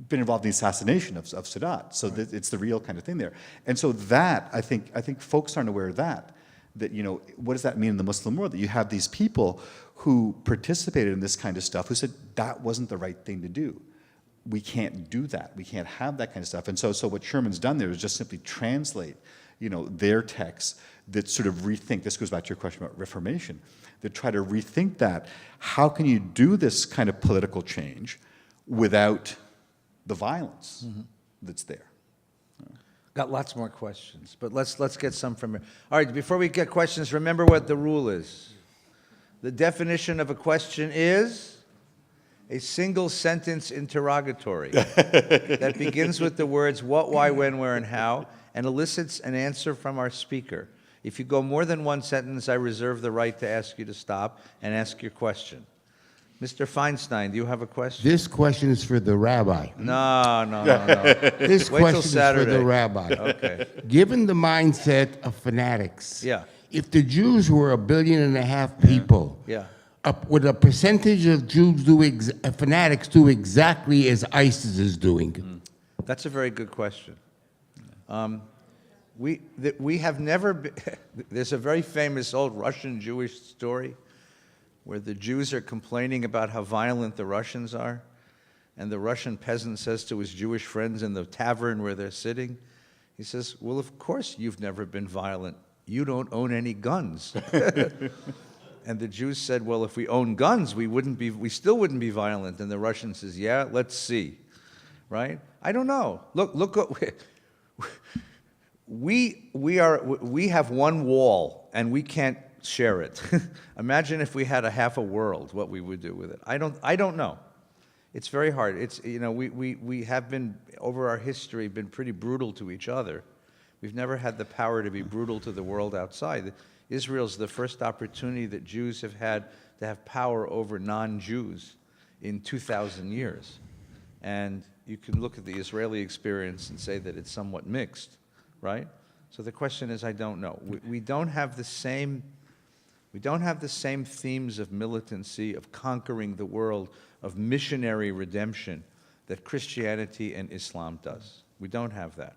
been involved in the assassination of Sadat. So right. It's the real kind of thing there. And so that, I think folks aren't aware of that, what does that mean in the Muslim world? That you have these people who participated in this kind of stuff, who said that wasn't the right thing to do. We can't do that. We can't have that kind of stuff. And so what Sherman's done there is just simply translate, their texts that sort of rethink, this goes back to your question about Reformation, that try to rethink that. How can you do this kind of political change without the violence that's there? Got lots more questions, but let's get some from here. All right, before we get questions, remember what the rule is. The definition of a question is a single sentence interrogatory that begins with the words what, why, when, where, and how, and elicits an answer from our speaker. If you go more than one sentence, I reserve the right to ask you to stop and ask your question. Mr. Feinstein, do you have a question? This question is for the rabbi. No. This Wait till question is for Saturday. the rabbi. Okay. Given the mindset of fanatics, Yeah. if the Jews were 1.5 billion people, Yeah. would a percentage of Jews fanatics do exactly as ISIS is doing? That's a very good question. We have never been, there's a very famous old Russian Jewish story where the Jews are complaining about how violent the Russians are, and the Russian peasant says to his Jewish friends in the tavern where they're sitting, he says, well, of course you've never been violent. You don't own any guns. And the Jews said, well, if we own guns, we still wouldn't be violent. And the Russian says, yeah, let's see, right? I don't know. Look, we have one wall, and we can't share it. Imagine if we had a half a world, what we would do with it. I don't know. It's very hard. It's, we have been, over our history, been pretty brutal to each other. We've never had the power to be brutal to the world outside. Israel's the first opportunity that Jews have had to have power over non-Jews in 2,000 years. And you can look at the Israeli experience and say that it's somewhat mixed, right? So the question is, I don't know. We don't have the same themes of militancy, of conquering the world, of missionary redemption that Christianity and Islam does. We don't have that.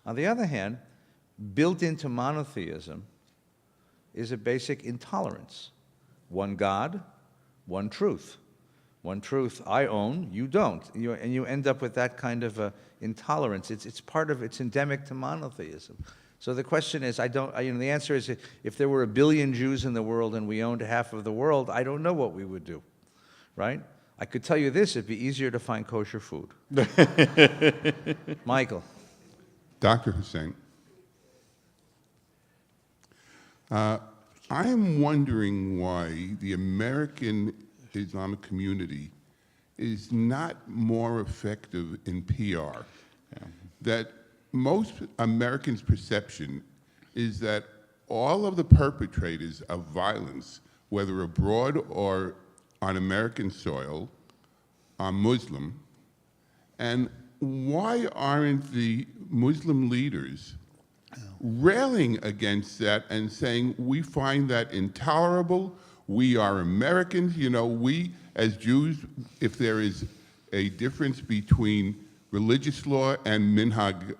On the other hand, built into monotheism is a basic intolerance. One God, one truth. One truth I own, you don't. And you end up with that kind of intolerance. It's endemic to monotheism. So the question is, the answer is, if there were 1 billion Jews in the world and we owned half of the world, I don't know what we would do, right? I could tell you this, it'd be easier to find kosher food. Michael. Dr. Hussein, I'm wondering why the American Islamic community is not more effective in PR. That most Americans' perception is that all of the perpetrators of violence, whether abroad or on American soil, are Muslim. And why aren't the Muslim leaders railing against that and saying, we find that intolerable, we are Americans, we as Jews, if there is a difference between religious law and minhag,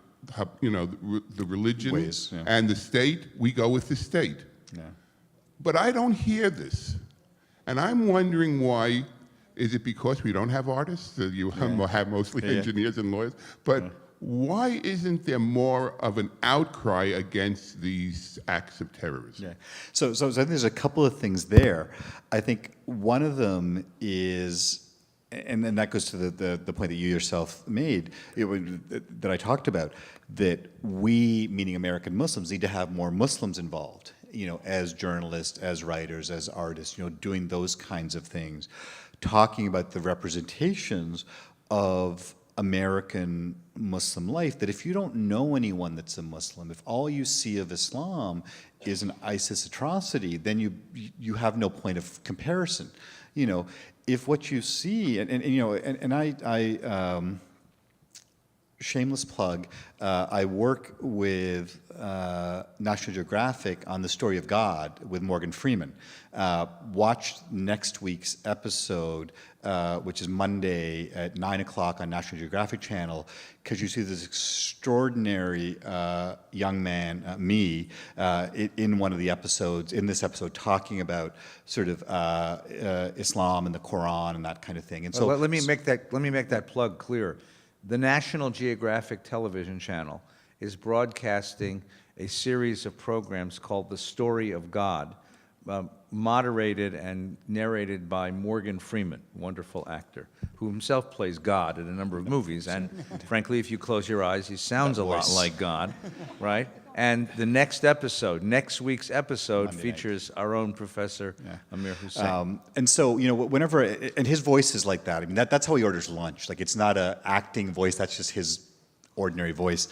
the religion Ways, yeah. and the state, we go with the state. Yeah. But I don't hear this. And I'm wondering why. Is it because we don't have artists? You have mostly engineers and lawyers. But why isn't there more of an outcry against these acts of terrorism? Yeah. So I think there's a couple of things there. I think one of them is, and then that goes to the point that you yourself made, that I talked about, that we, meaning American Muslims, need to have more Muslims involved, as journalists, as writers, as artists, doing those kinds of things, talking about the representations of American Muslim life, that if you don't know anyone that's a Muslim, if all you see of Islam is an ISIS atrocity, then you have no point of comparison. If what you see, and I shameless plug, I work with National Geographic on The Story of God with Morgan Freeman. Watch next week's episode, which is Monday at 9 o'clock on National Geographic Channel, because you see this extraordinary young man, me, in one of the episodes, in this episode, talking about sort of Islam and the Quran and that kind of thing. And so let me make that plug clear. The National Geographic television channel is broadcasting a series of programs called The Story of God, moderated and narrated by Morgan Freeman, wonderful actor, who himself plays God in a number of movies. And frankly, if you close your eyes, he sounds a lot like God, right? And the next week's episode, features our own Professor Amir Hussain. And so, whenever, and his voice is like that. I mean, that's how he orders lunch. Like, it's not an acting voice, that's just his ordinary voice.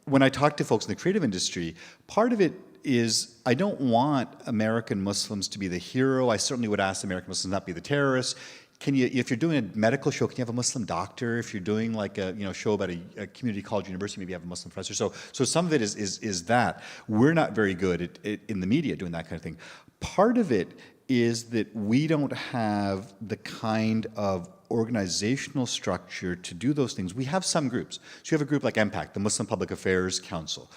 When I talk to folks in the creative industry, part of it is I don't want American Muslims to be the hero. I certainly would ask American Muslims not be the terrorists. If you're doing a medical show, can you have a Muslim doctor? If you're doing like a show about a community college university, maybe have a Muslim professor. So some of it is that. We're not very good in the media doing that kind of thing. Part of it is that we don't have the kind of organizational structure to do those things. We have some groups. So you have a group like MPAC, the Muslim Public Affairs Council,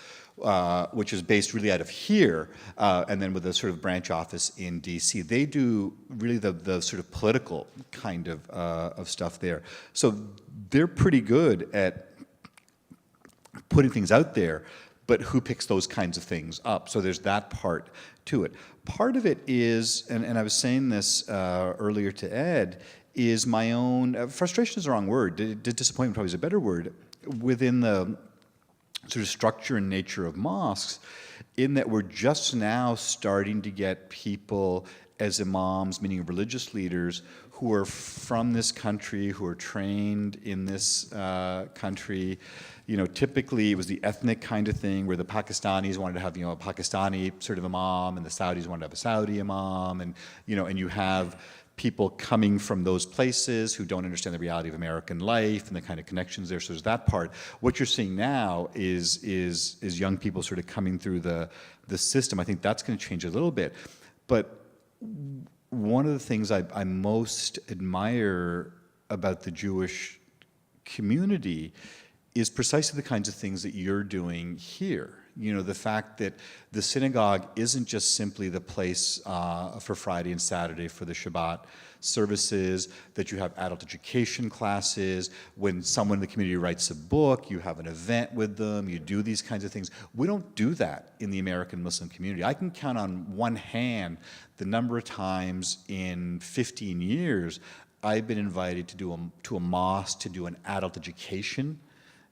which is based really out of here, and then with a sort of branch office in DC. They do really the sort of political kind of stuff there. So they're pretty good at putting things out there, but who picks those kinds of things up? So there's that part to it. Part of it is, and I was saying this earlier to Ed, is my own, frustration is the wrong word, disappointment probably is a better word, within the sort of structure and nature of mosques, in that we're just now starting to get people as imams, meaning religious leaders, who are from this country, who are trained in this country. Typically it was the ethnic kind of thing where the Pakistanis wanted to have, a Pakistani sort of imam, and the Saudis wanted to have a Saudi imam, and you have people coming from those places who don't understand the reality of American life and the kind of connections there. So there's that part. What you're seeing now is young people sort of coming through the system. I think that's going to change a little bit. But one of the things I most admire about the Jewish community is precisely the kinds of things that you're doing here. The fact that the synagogue isn't just simply the place for Friday and Saturday for the Shabbat services, that you have adult education classes. When someone in the community writes a book, you have an event with them, you do these kinds of things. We don't do that in the American Muslim community. I can count on one hand the number of times in 15 years I've been invited to a mosque to do an adult education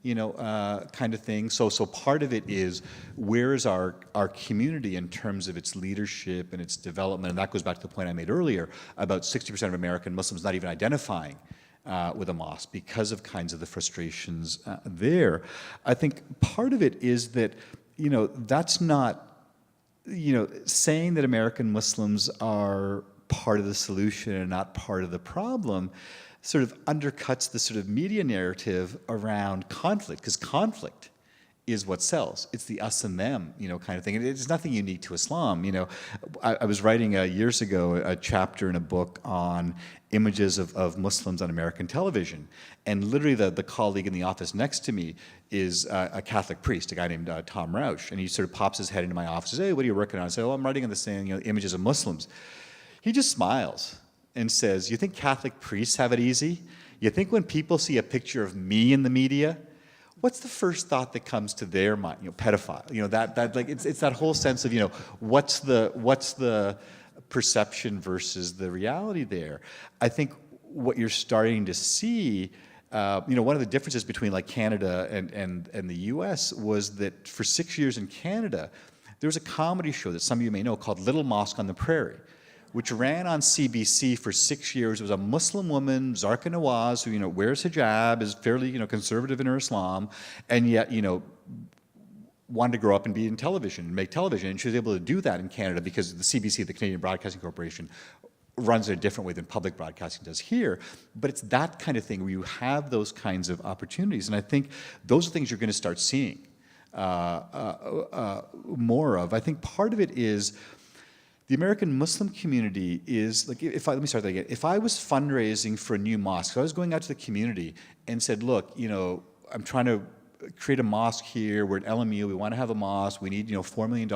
kind of thing. So part of it is, where is our community in terms of its leadership and its development? And that goes back to the point I made earlier about 60% of American Muslims not even identifying with a mosque because of kinds of the frustrations there. I think part of it is that, that's not, saying that American Muslims are part of the solution and not part of the problem sort of undercuts the sort of media narrative around conflict, because conflict is what sells. It's the us and them, kind of thing. And it's nothing unique to Islam. I was writing years ago a chapter in a book on images of Muslims on American television, and literally the colleague in the office next to me is a Catholic priest, a guy named Tom Rausch, and he sort of pops his head into my office and says, "Hey, what are you working on?" I say, "Oh, I'm writing on this thing, images of Muslims." He just smiles and says, "You think Catholic priests have it easy? You think when people see a picture of me in the media, what's the first thought that comes to their mind? Pedophile. That like it's that whole sense of what's the perception versus the reality there. I think what you're starting to see. One of the differences between like Canada and the U.S. was that for 6 years in Canada, there was a comedy show that some of you may know called Little Mosque on the Prairie, which ran on CBC for 6 years. It was a Muslim woman, Zarqa Nawaz, who wears hijab, is fairly conservative in her Islam, and yet wanted to grow up and be in television and make television, and she was able to do that in Canada because the CBC, the Canadian Broadcasting Corporation, runs in a different way than public broadcasting does here. But it's that kind of thing where you have those kinds of opportunities, and I think those are things you're going to start seeing more of. I think part of it is the American Muslim community is like, let me start that again. If I was fundraising for a new mosque, if I was going out to the community and said, look, I'm trying to create a mosque here, we're at LMU, we want to have a mosque, we need $4 million,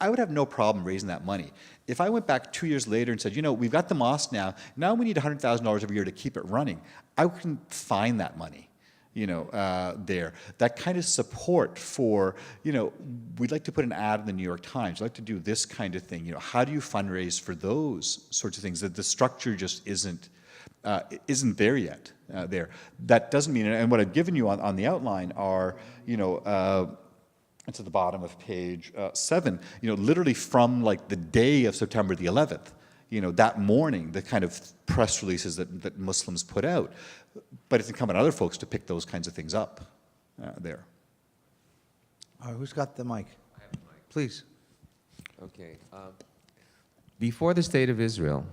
I would have no problem raising that money. If I went back 2 years later and said, we've got the mosque now we need $100,000 every year to keep it running, I couldn't find that money there. That kind of support for, we'd like to put an ad in the New York Times, we'd like to do this kind of thing, how do you fundraise for those sorts of things? That the structure just isn't there yet. There. That doesn't mean, and what I've given you on the outline are, it's at the bottom of page 7, literally from like the day of September the 11th, that morning, the kind of press releases that Muslims put out. But it's incumbent on other folks to pick those kinds of things up there. All right, who's got the mic? I have a mic. Please. Okay. Before the State of Israel,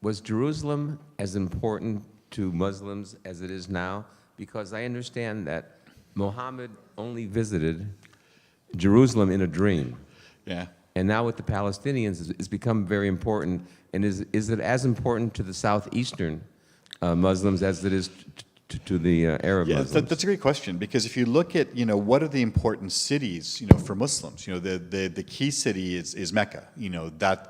was Jerusalem as important to Muslims as it is now? Because I understand that Muhammad only visited Jerusalem in a dream. Yeah. And now with the Palestinians, it's become very important. And is it as important to the southeastern Muslims as it is to the Arab Muslims? That's a great question, because if you look at what are the important cities for Muslims, the key city is Mecca.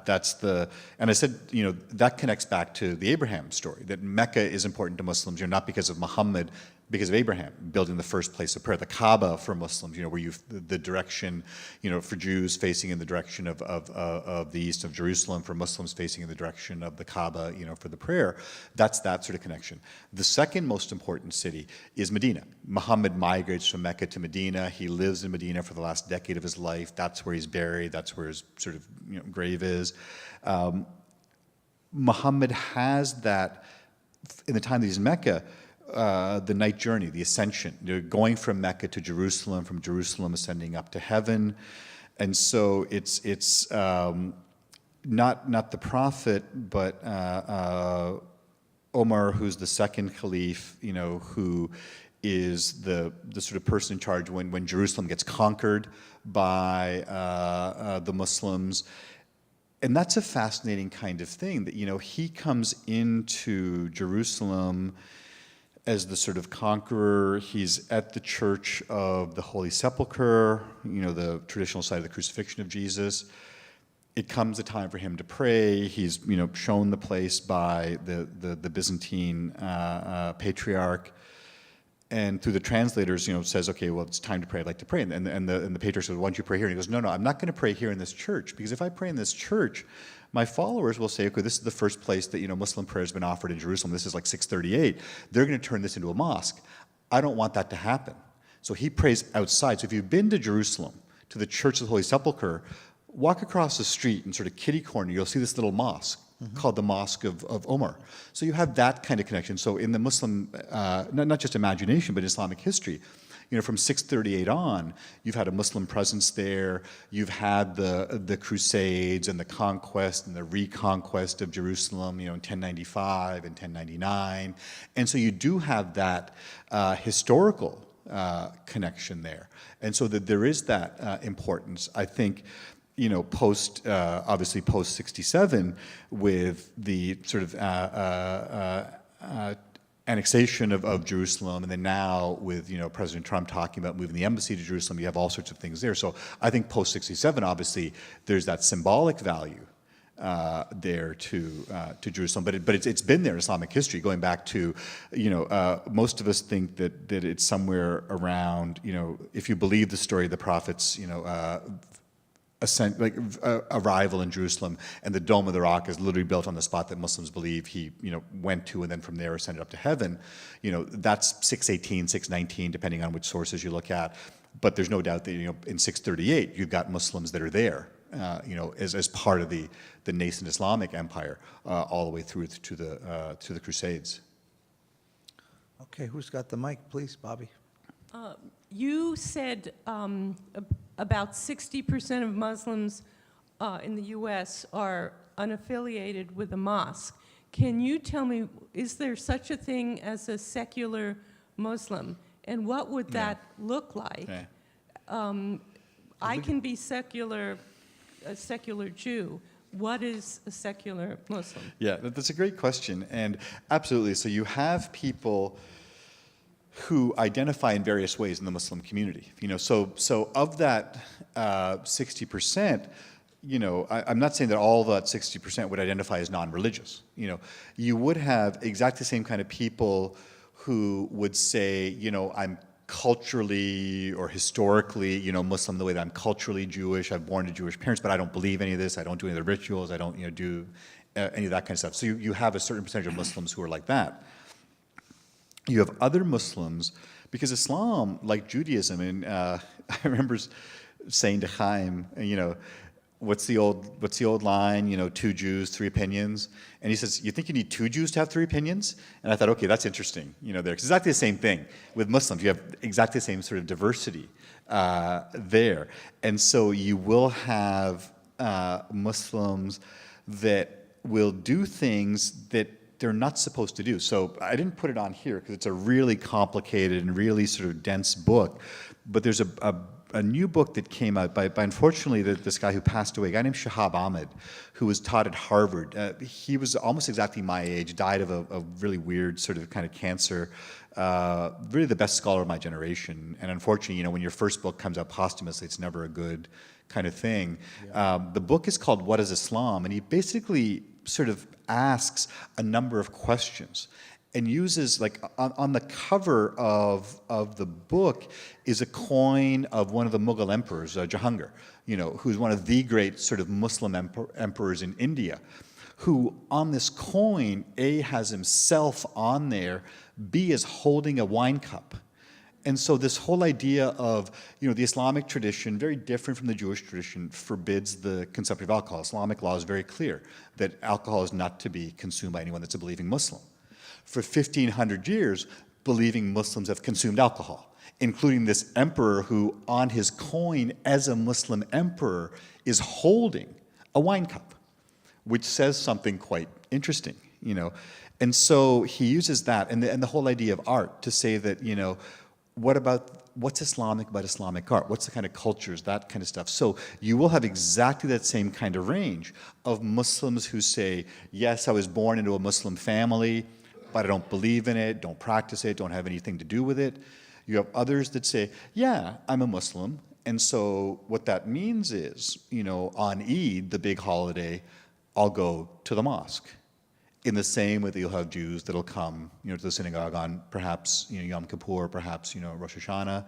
That's the, and I said that connects back to the Abraham story, that Mecca is important to Muslims, not because of Muhammad, because of Abraham building the first place of prayer. The Kaaba for Muslims, where the direction, for Jews facing in the direction of the east of Jerusalem, for Muslims facing in the direction of the Kaaba, for the prayer. That's that sort of connection. The second most important city is Medina. Muhammad migrates from Mecca to Medina. He lives in Medina for the last decade of his life. That's where he's buried. That's where his sort of grave is. Muhammad has that in the time that he's in Mecca. The night journey, the ascension, going from Mecca to Jerusalem, from Jerusalem ascending up to heaven, and so it's not the prophet, but Omar, who's the second caliph, who is the sort of person in charge when Jerusalem gets conquered by the Muslims. And that's a fascinating kind of thing, that he comes into Jerusalem as the sort of conqueror. He's at the Church of the Holy Sepulchre, the traditional site of the crucifixion of Jesus. It comes a time for him to pray. He's shown the place by the Byzantine patriarch, and through the translators, says, okay, well, it's time to pray. I'd like to pray. And the patriarch says, why don't you pray here? And he goes, no, I'm not going to pray here in this church, because if I pray in this church, my followers will say, okay, this is the first place that Muslim prayer has been offered in Jerusalem. This is like 638. They're going to turn this into a mosque. I don't want that to happen. So he prays outside. So if you've been to Jerusalem, to the Church of the Holy Sepulchre, walk across the street and sort of kitty corner, you'll see this little mosque called the Mosque of Omar. So you have that kind of connection. So in the Muslim, not just imagination, but Islamic history, from 638 on, you've had a Muslim presence there. You've had the Crusades and the conquest and the reconquest of Jerusalem, in 1095 and 1099. And so you do have that historical connection there. And so that there is that importance, I think, obviously post 67, with the sort of annexation of Jerusalem, and then now with President Trump talking about moving the embassy to Jerusalem, you have all sorts of things there. So I think post 67, obviously, there's that symbolic value there to Jerusalem, but it's been there in Islamic history, going back to, most of us think that it's somewhere around, if you believe the story of the prophets, arrival in Jerusalem, and the Dome of the Rock is literally built on the spot that Muslims believe he, went to, and then from there ascended up to heaven. That's 618, 619, depending on which sources you look at. But there's no doubt that in 638 you've got Muslims that are there, as part of the nascent Islamic empire, all the way through to the Crusades. Okay, who's got the mic, please, Bobby? You said about 60% of Muslims in the U.S. are unaffiliated with a mosque. Can you tell me, is there such a thing as a secular Muslim? And what would that look like? Yeah. I can be a secular Jew. What is a secular Muslim? Yeah, that's a great question, and absolutely. So you have people who identify in various ways in the Muslim community. So of that 60%, I'm not saying that all that 60% would identify as non-religious. You would have exactly the same kind of people who would say, I'm culturally or historically, Muslim in the way that I'm culturally Jewish. I'm born to Jewish parents, but I don't believe any of this. I don't do any of the rituals. I don't, do any of that kind of stuff. So you have a certain percentage of Muslims who are like that. You have other Muslims, because Islam, like Judaism, and I remember saying to Chaim, what's the old line? 2 Jews, 3 opinions. And he says, you think you need 2 Jews to have 3 opinions? And I thought, okay, that's interesting. There, because it's exactly the same thing with Muslims. You have exactly the same sort of diversity there, and so you will have Muslims that will do things that they're not supposed to do. So I didn't put it on here because it's a really complicated and really sort of dense book, but there's a new book that came out by unfortunately, this guy who passed away, a guy named Shahab Ahmed, who was taught at Harvard. He was almost exactly my age, died of a really weird sort of kind of cancer, really the best scholar of my generation. And unfortunately, when your first book comes out posthumously, it's never a good kind of thing. Yeah. The book is called What is Islam? And he basically sort of asks a number of questions and uses, like, on the cover of the book is a coin of one of the Mughal emperors, Jahangir, who's one of the great sort of Muslim emperors in India, who on this coin, A, has himself on there, B, is holding a wine cup. And so this whole idea of, the Islamic tradition, very different from the Jewish tradition, forbids the consumption of alcohol. Islamic law is very clear that alcohol is not to be consumed by anyone that's a believing Muslim. For 1,500 years, believing Muslims have consumed alcohol, including this emperor who, on his coin as a Muslim emperor, is holding a wine cup, which says something quite interesting, And so he uses that and the whole idea of art to say that, what's Islamic about Islamic art? What's the kind of cultures, that kind of stuff? So you will have exactly that same kind of range of Muslims who say, yes, I was born into a Muslim family, but I don't believe in it, don't practice it, don't have anything to do with it. You have others that say, yeah, I'm a Muslim, and so what that means is, on Eid, the big holiday, I'll go to the mosque. In the same way that you'll have Jews that'll come, to the synagogue on perhaps, Yom Kippur, perhaps, Rosh Hashanah.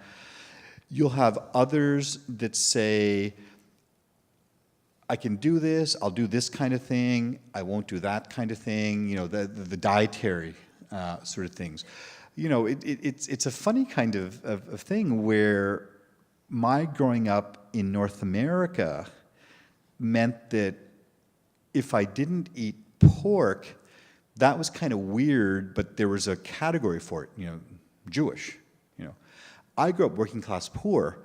You'll have others that say, I can do this, I'll do this kind of thing, I won't do that kind of thing, the dietary sort of things. It's a funny kind of thing where my growing up in North America meant that if I didn't eat pork, that was kind of weird, but there was a category for it, Jewish. I grew up working class poor,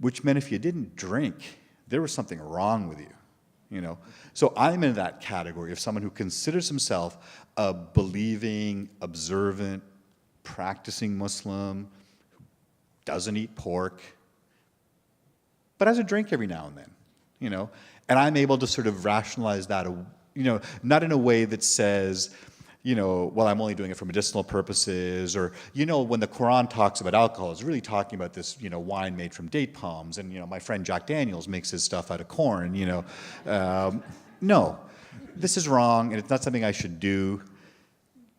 which meant if you didn't drink, there was something wrong with you. So I'm in that category of someone who considers himself a believing, observant, practicing Muslim, who doesn't eat pork, but has a drink every now and then, And I'm able to sort of rationalize that, not in a way that says, well, I'm only doing it for medicinal purposes, or, when the Quran talks about alcohol, it's really talking about this, wine made from date palms, and, my friend Jack Daniels makes his stuff out of corn, No. this is wrong and it's not something I should do.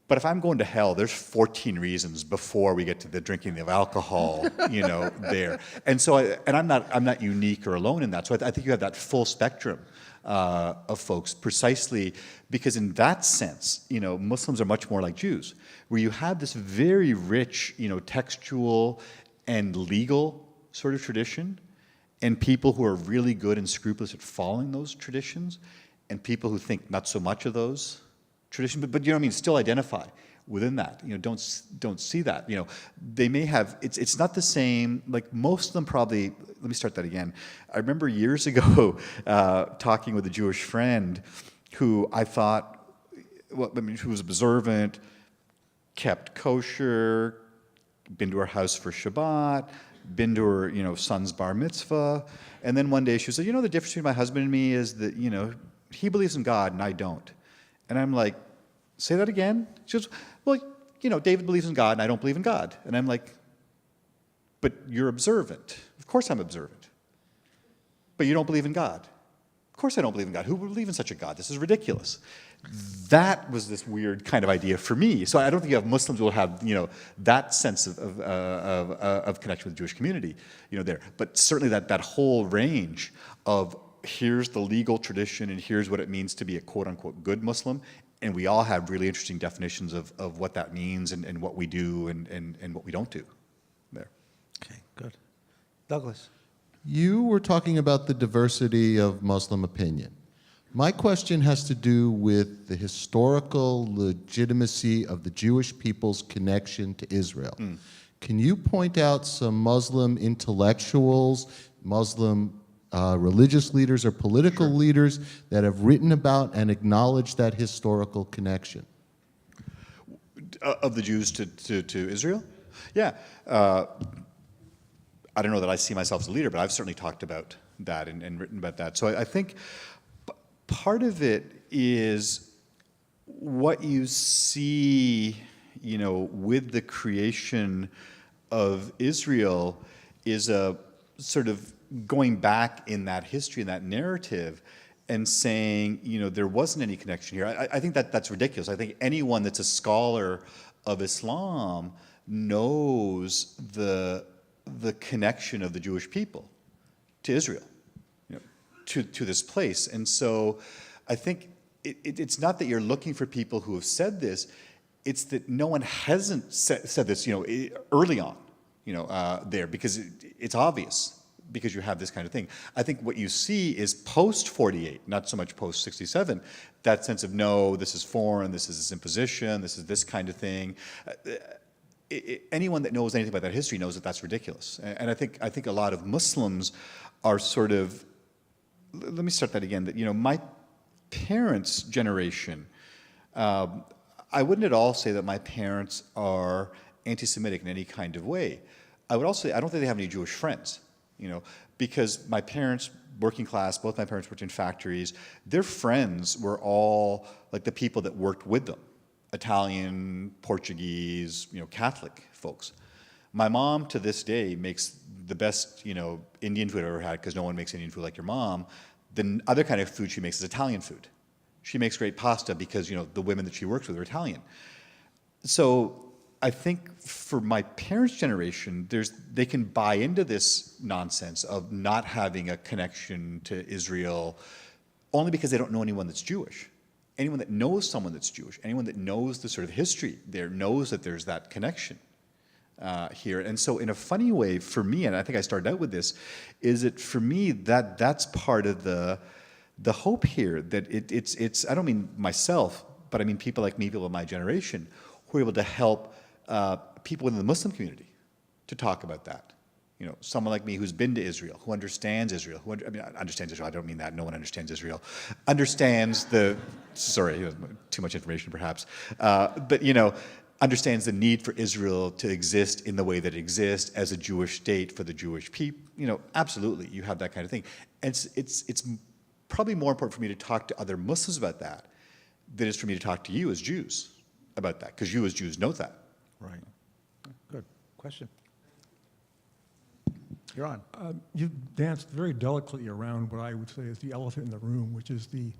But if I'm going to hell, there's 14 reasons before we get to the drinking of alcohol, there. And so, I'm not unique or alone in that. So I think you have that full spectrum of folks, precisely because in that sense, Muslims are much more like Jews, where you have this very rich, textual and legal sort of tradition, and people who are really good and scrupulous at following those traditions, and people who think not so much of those tradition, but still identify within that. Don't see that. They may have. It's not the same. Like most of them probably. Let me start that again. I remember years ago talking with a Jewish friend who I thought, who was observant, kept kosher, been to her house for Shabbat, been to her son's bar mitzvah, and then one day she said, the difference between my husband and me is that he believes in God and I don't. And I'm like, say that again? She goes, well, David believes in God and I don't believe in God. And I'm like, but you're observant. Of course I'm observant. But you don't believe in God. Of course I don't believe in God. Who would believe in such a God? This is ridiculous. That was this weird kind of idea for me. So I don't think you have Muslims who will have, that sense of connection with the Jewish community, there. But certainly that whole range of here's the legal tradition and here's what it means to be a quote-unquote good Muslim, and we all have really interesting definitions of what that means and what we do and what we don't do there. Okay, good. Douglas. You were talking about the diversity of Muslim opinion. My question has to do with the historical legitimacy of the Jewish people's connection to Israel. Can you point out some Muslim intellectuals, Muslim religious leaders or political leaders that have written about and acknowledged that historical connection? Of the Jews to Israel? Yeah. I don't know that I see myself as a leader, but I've certainly talked about that and written about that. So I think part of it is what you see, with the creation of Israel is a sort of going back in that history and that narrative and saying, there wasn't any connection here. I think that's ridiculous. I think anyone that's a scholar of Islam knows the connection of the Jewish people to Israel, to this place. And so I think it's not that you're looking for people who have said this, it's that no one hasn't said this, early on, there, because it's obvious, because you have this kind of thing. I think what you see is post-48, not so much post-67, that sense of, no, this is foreign, this is this imposition, this is this kind of thing. Anyone that knows anything about that history knows that that's ridiculous. And I think a lot of Muslims are sort of, let me start that again, that, my parents' generation, I wouldn't at all say that my parents are anti-Semitic in any kind of way. I would also say I don't think they have any Jewish friends. Because my parents, working class, both my parents worked in factories, their friends were all like the people that worked with them, Italian, Portuguese, Catholic folks. My mom to this day makes the best, Indian food I've ever had, because no one makes Indian food like your mom. The other kind of food she makes is Italian food. She makes great pasta because, the women that she works with are Italian. So I think for my parents' generation, they can buy into this nonsense of not having a connection to Israel only because they don't know anyone that's Jewish. Anyone that knows someone that's Jewish, anyone that knows the sort of history there knows that there's that connection here. And so in a funny way, for me, and I think I started out with this, is that for me, that's part of the hope here, that it's I don't mean myself, but I mean people like me, people of my generation, who are able to help people within the Muslim community to talk about that. Someone like me who's been to Israel, who understands Israel, understands Israel, I don't mean that, no one understands Israel, understands too much information perhaps, but understands the need for Israel to exist in the way that it exists as a Jewish state for the Jewish people. Absolutely, you have that kind of thing. And it's probably more important for me to talk to other Muslims about that than it is for me to talk to you as Jews about that, because you as Jews know that. Right. Good. Question. You're on. You've danced very delicately around what I would say is the elephant in the room, which is the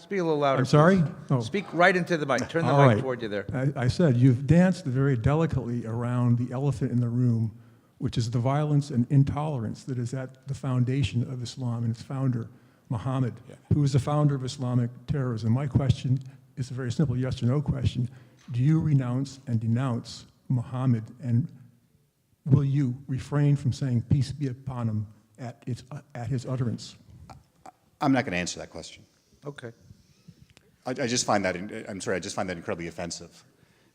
Speak a little louder. I'm sorry? please. Oh. Speak right into the mic. Turn the All mic right. toward you there. I said you've danced very delicately around the elephant in the room, which is the violence and intolerance that is at the foundation of Islam and its founder, Muhammad, who is the founder of Islamic terrorism. My question is a very simple yes or no question. Do you renounce and denounce Muhammad, and will you refrain from saying peace be upon him at his utterance? I'm not going to answer that question. Okay. I just find that, I'm sorry, I just find that incredibly offensive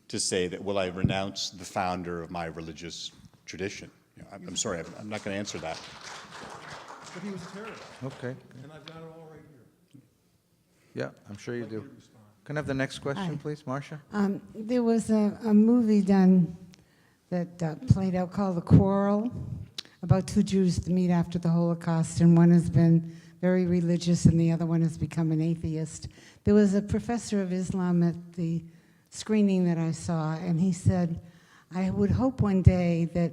to say that, will I renounce the founder of my religious tradition? You know, I'm sorry, I'm not going to answer that. But he was a terrorist, Okay. and I've got it all right here. Yeah, I'm sure you do. Can I have the next question, Hi. please, Marcia? There was a movie done that played out called The Quarrel, about two Jews that meet after the Holocaust, and one has been very religious and the other one has become an atheist. There was a professor of Islam at the screening that I saw, and he said, I would hope one day that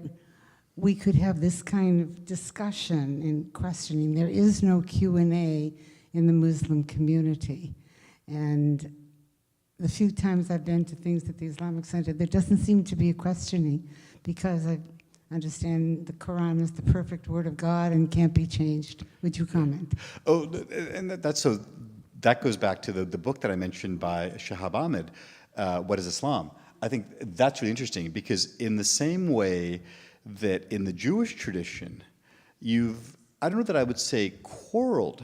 we could have this kind of discussion and questioning. There is no Q&A in the Muslim community. And the few times I've been to things at the Islamic Center, there doesn't seem to be a questioning, because I understand the Quran is the perfect word of God and can't be changed. Would you comment? Oh, and that's so, that goes back to the book that I mentioned by Shahab Ahmed, What is Islam? I think that's really interesting, because in the same way that in the Jewish tradition, I don't know that I would say quarreled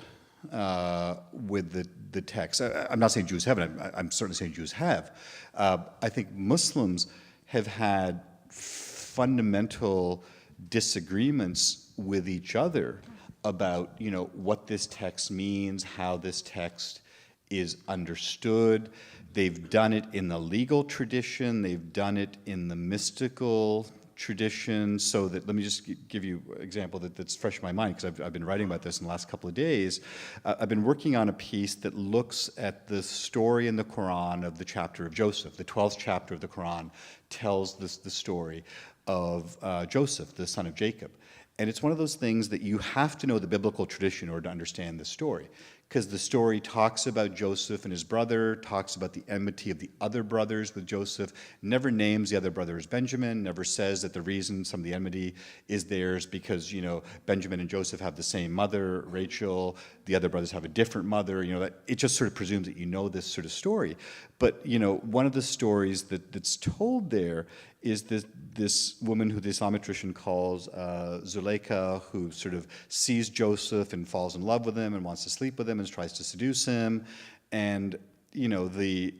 with the text. I'm not saying Jews haven't, I'm certainly saying Jews have. I think Muslims have had fundamental disagreements with each other about, you know, what this text means, how this text is understood. They've done it in the legal tradition, they've done it in the mystical tradition, so that, let me just give you an example that's fresh in my mind, because I've been writing about this in the last couple of days. I've been working on a piece that looks at the story in the Quran of the chapter of Joseph. The 12th chapter of the Quran tells the story of Joseph, the son of Jacob. And it's one of those things that you have to know the biblical tradition in order to understand the story, because the story talks about Joseph and his brother, talks about the enmity of the other brothers with Joseph, never names the other brother as Benjamin, never says that the reason some of the enmity is theirs because, you know, Benjamin and Joseph have the same mother, Rachel, the other brothers have a different mother, you know, that it just sort of presumes that you know this sort of story. But, you know, one of the stories that's told there is this woman who the Islamic tradition calls Zuleika, who sort of sees Joseph and falls in love with him and wants to sleep with him and tries to seduce him. And, you know, the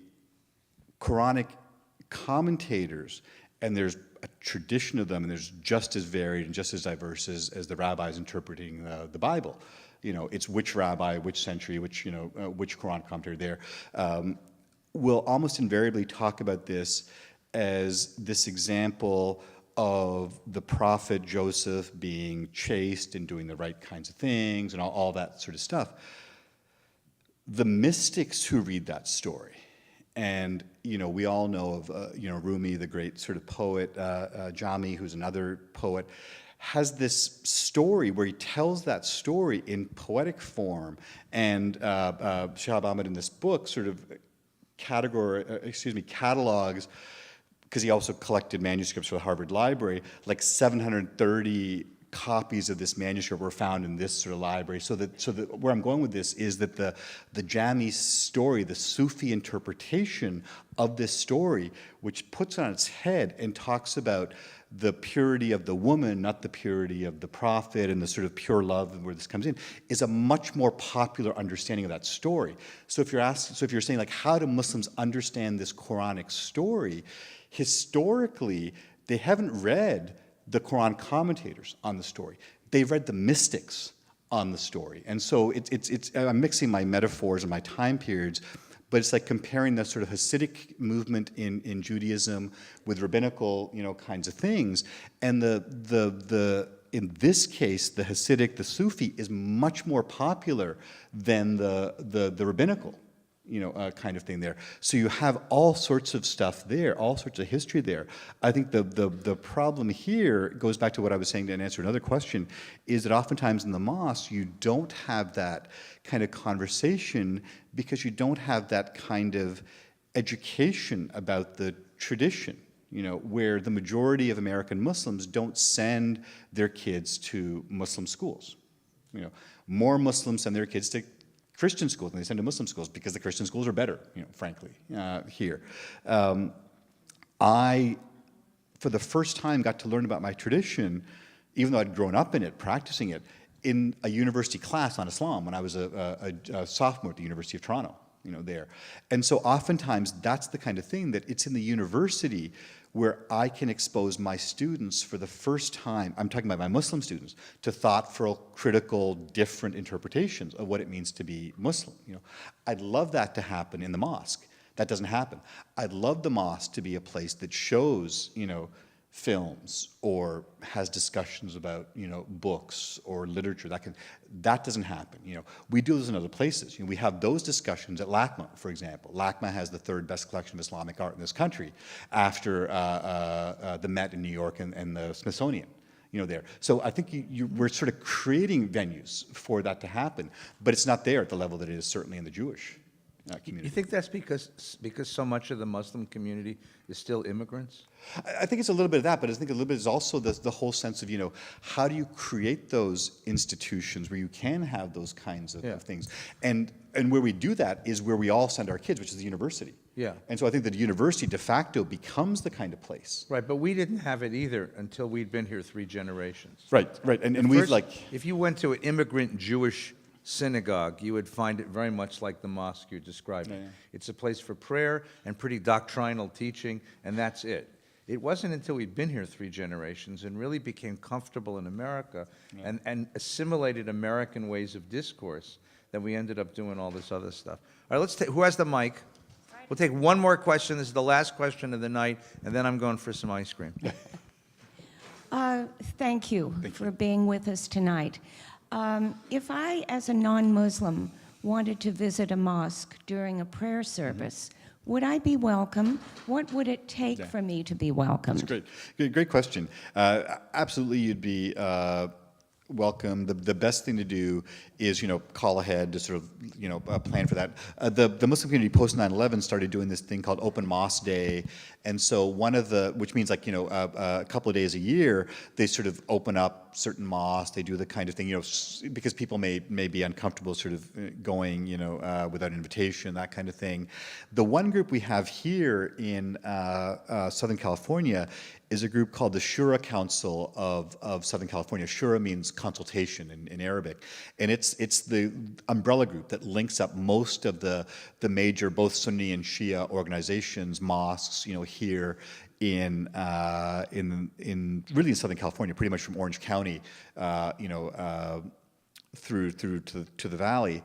Quranic commentators, and there's a tradition of them, and there's just as varied and just as diverse as the rabbis interpreting the Bible. You know, it's which rabbi, which century, which, you know, which Quran commentator there, will almost invariably talk about this as this example of the prophet Joseph being chaste and doing the right kinds of things and all that sort of stuff. The mystics who read that story, and, you know, we all know of, you know, Rumi, the great sort of poet, Jami, who's another poet, has this story where he tells that story in poetic form. And Shahab Ahmed in this book sort of catalogs, because he also collected manuscripts for the Harvard Library, like 730 copies of this manuscript were found in this sort of library. So that where I'm going with this is that the Jami story, the Sufi interpretation of this story, which puts it on its head and talks about the purity of the woman, not the purity of the prophet, and the sort of pure love where this comes in, is a much more popular understanding of that story. So if you're saying, like, how do Muslims understand this Quranic story? Historically, they haven't read the Quran commentators on the story. They've read the mystics on the story. And so I'm mixing my metaphors and my time periods, but it's like comparing the sort of Hasidic movement in Judaism with rabbinical, you know, kinds of things. And in this case, the Hasidic, the Sufi, is much more popular than the rabbinical, kind of thing there. So you have all sorts of stuff there, all sorts of history there. I think the problem here goes back to what I was saying to answer another question, is that oftentimes in the mosque you don't have that kind of conversation because you don't have that kind of education about the tradition, where the majority of American Muslims don't send their kids to Muslim schools. More Muslims send their kids to Christian schools than they send to Muslim schools because the Christian schools are better, frankly, here. I, for the first time, got to learn about my tradition, even though I'd grown up in it, practicing it, in a university class on Islam when I was a sophomore at the University of Toronto, there. And so oftentimes that's the kind of thing that it's in the university where I can expose my students for the first time, I'm talking about my Muslim students, to thoughtful, critical, different interpretations of what it means to be Muslim. I'd love that to happen in the mosque. That doesn't happen. I'd love the mosque to be a place that shows, films or has discussions about, books or literature. That doesn't happen. We do this in other places. We have those discussions at LACMA, for example. LACMA has the third best collection of Islamic art in this country, after the Met in New York and the Smithsonian. There. So I think we're sort of creating venues for that to happen, but it's not there at the level that it is certainly in the Jewish community. You think that's because so much of the Muslim community is still immigrants? I think it's a little bit of that, but I think a little bit is also the whole sense of, how do you create those institutions where you can have those kinds of things? And where we do that is where we all send our kids, which is the university. Yeah. And so I think that the university de facto becomes the kind of place. Right, but we didn't have it either until we'd been here 3 generations. Right. And we've First, if you went to an immigrant Jewish synagogue, you would find it very much like the mosque you're describing. Yeah. It's a place for prayer and pretty doctrinal teaching, and that's it. It wasn't until we'd been here 3 generations and really became comfortable in America and assimilated American ways of discourse that we ended up doing all this other stuff. All right, let's take, who has the mic? We'll take one more question. This is the last question of the night, and then I'm going for some ice cream. Thank you for being with us tonight. If I, as a non-Muslim, wanted to visit a mosque during a prayer service, would I be welcome? What would it take for me to be welcomed? That's great question. Absolutely, you'd be welcome. The best thing to do is, call ahead to sort of, plan for that. The Muslim community post 9/11 started doing this thing called Open Mosque Day, and so which means a couple of days a year, they sort of open up certain mosques. They do the kind of thing, because people may be uncomfortable sort of going, without invitation, that kind of thing. The one group we have here in Southern California is a group called the Shura Council of Southern California. Shura means consultation in Arabic. And it's the umbrella group that links up most of the major, both Sunni and Shia organizations, mosques, here in really in Southern California, pretty much from Orange County, through to the valley.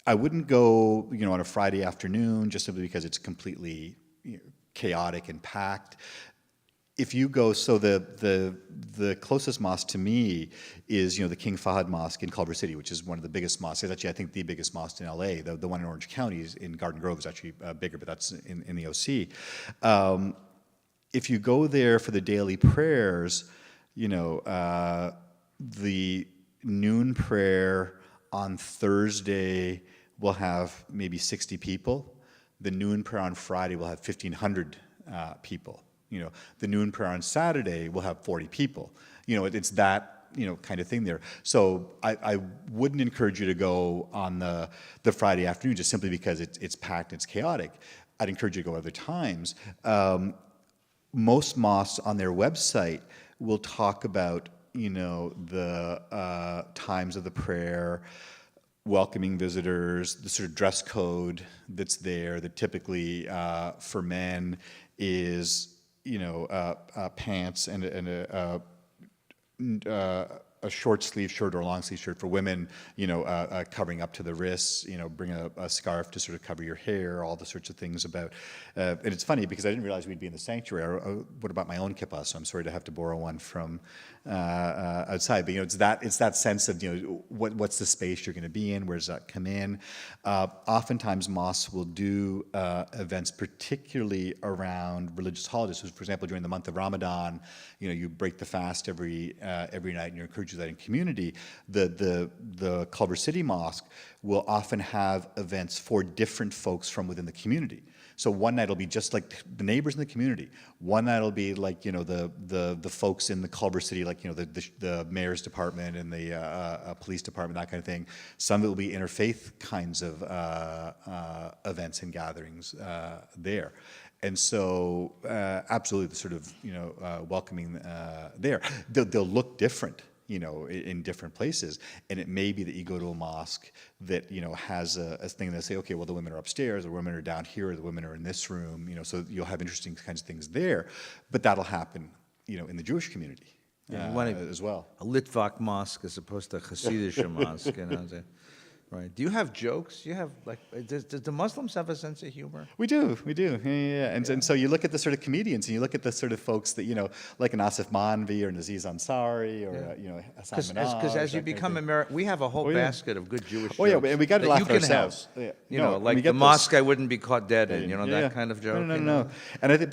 I wouldn't go, on a Friday afternoon just simply because it's completely chaotic and packed. If you go, so the closest mosque to me is, the King Fahd Mosque in Culver City, which is one of the biggest mosques. It's actually, I think, the biggest mosque in LA. The one in Orange County is in Garden Grove is actually bigger, but that's in the OC. If you go there for the daily prayers, the noon prayer on Thursday will have maybe 60 people. The noon prayer on Friday will have 1,500 people. The noon prayer on Saturday will have 40 people. It's that, kind of thing there. So I wouldn't encourage you to go on the Friday afternoon just simply because it's packed, it's chaotic. I'd encourage you to go other times. Most mosques on their website will talk about, the times of the prayer, welcoming visitors, the sort of dress code that's there that typically for men is, pants and a short sleeve shirt or a long sleeve shirt for women, covering up to the wrists, bring a scarf to sort of cover your hair, all the sorts of things about. And it's funny because I didn't realize we'd be in the sanctuary. What about my own kippah? So I'm sorry to have to borrow one from outside. But it's that sense of what's the space you're going to be in? Where does that come in? Oftentimes mosques will do events, particularly around religious holidays. So, for example, during the month of Ramadan, you break the fast every night, and you're encouraged to do that in community. The Culver City Mosque will often have events for different folks from within the community. So one night will be just like the neighbors in the community. One night will be like the folks in the Culver City, like the mayor's department and the police department, that kind of thing. Some of it will be interfaith kinds of events and gatherings there. And so, absolutely, the sort of welcoming there. They'll look different, in different places. And it may be that you go to a mosque that has a thing that say, okay, well, the women are upstairs, the women are down here, or the women are in this room. So you'll have interesting kinds of things there. But that'll happen, in the Jewish community as well. A Litvak mosque as opposed to a Hasidic mosque. Right. Do you have jokes? Do you have does the Muslims have a sense of humor? We do. Yeah. And so you look at the sort of comedians, and you look at the sort of folks that like an Asif Manvi or an Aziz Ansari or Hassan Minhaj. Because as you become American, we have a whole basket of good Jewish jokes. Oh yeah, and we got to laugh at ourselves. Like the mosque I wouldn't be caught dead in. That kind of joke. No. And I think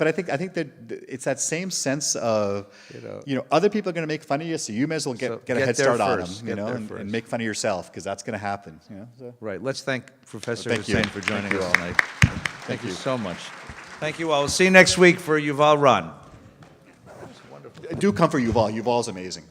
that it's that same sense of other people are going to make fun of you, so you may as well get a head start on them, and make fun of yourself, because that's going to happen. Right. Let's thank Professor Thank you. Hussain for joining Thank you us all. tonight. Thank you so much. Thank you all. We'll see you next week for Yuval Ran. Do come for Yuval. Yuval's amazing.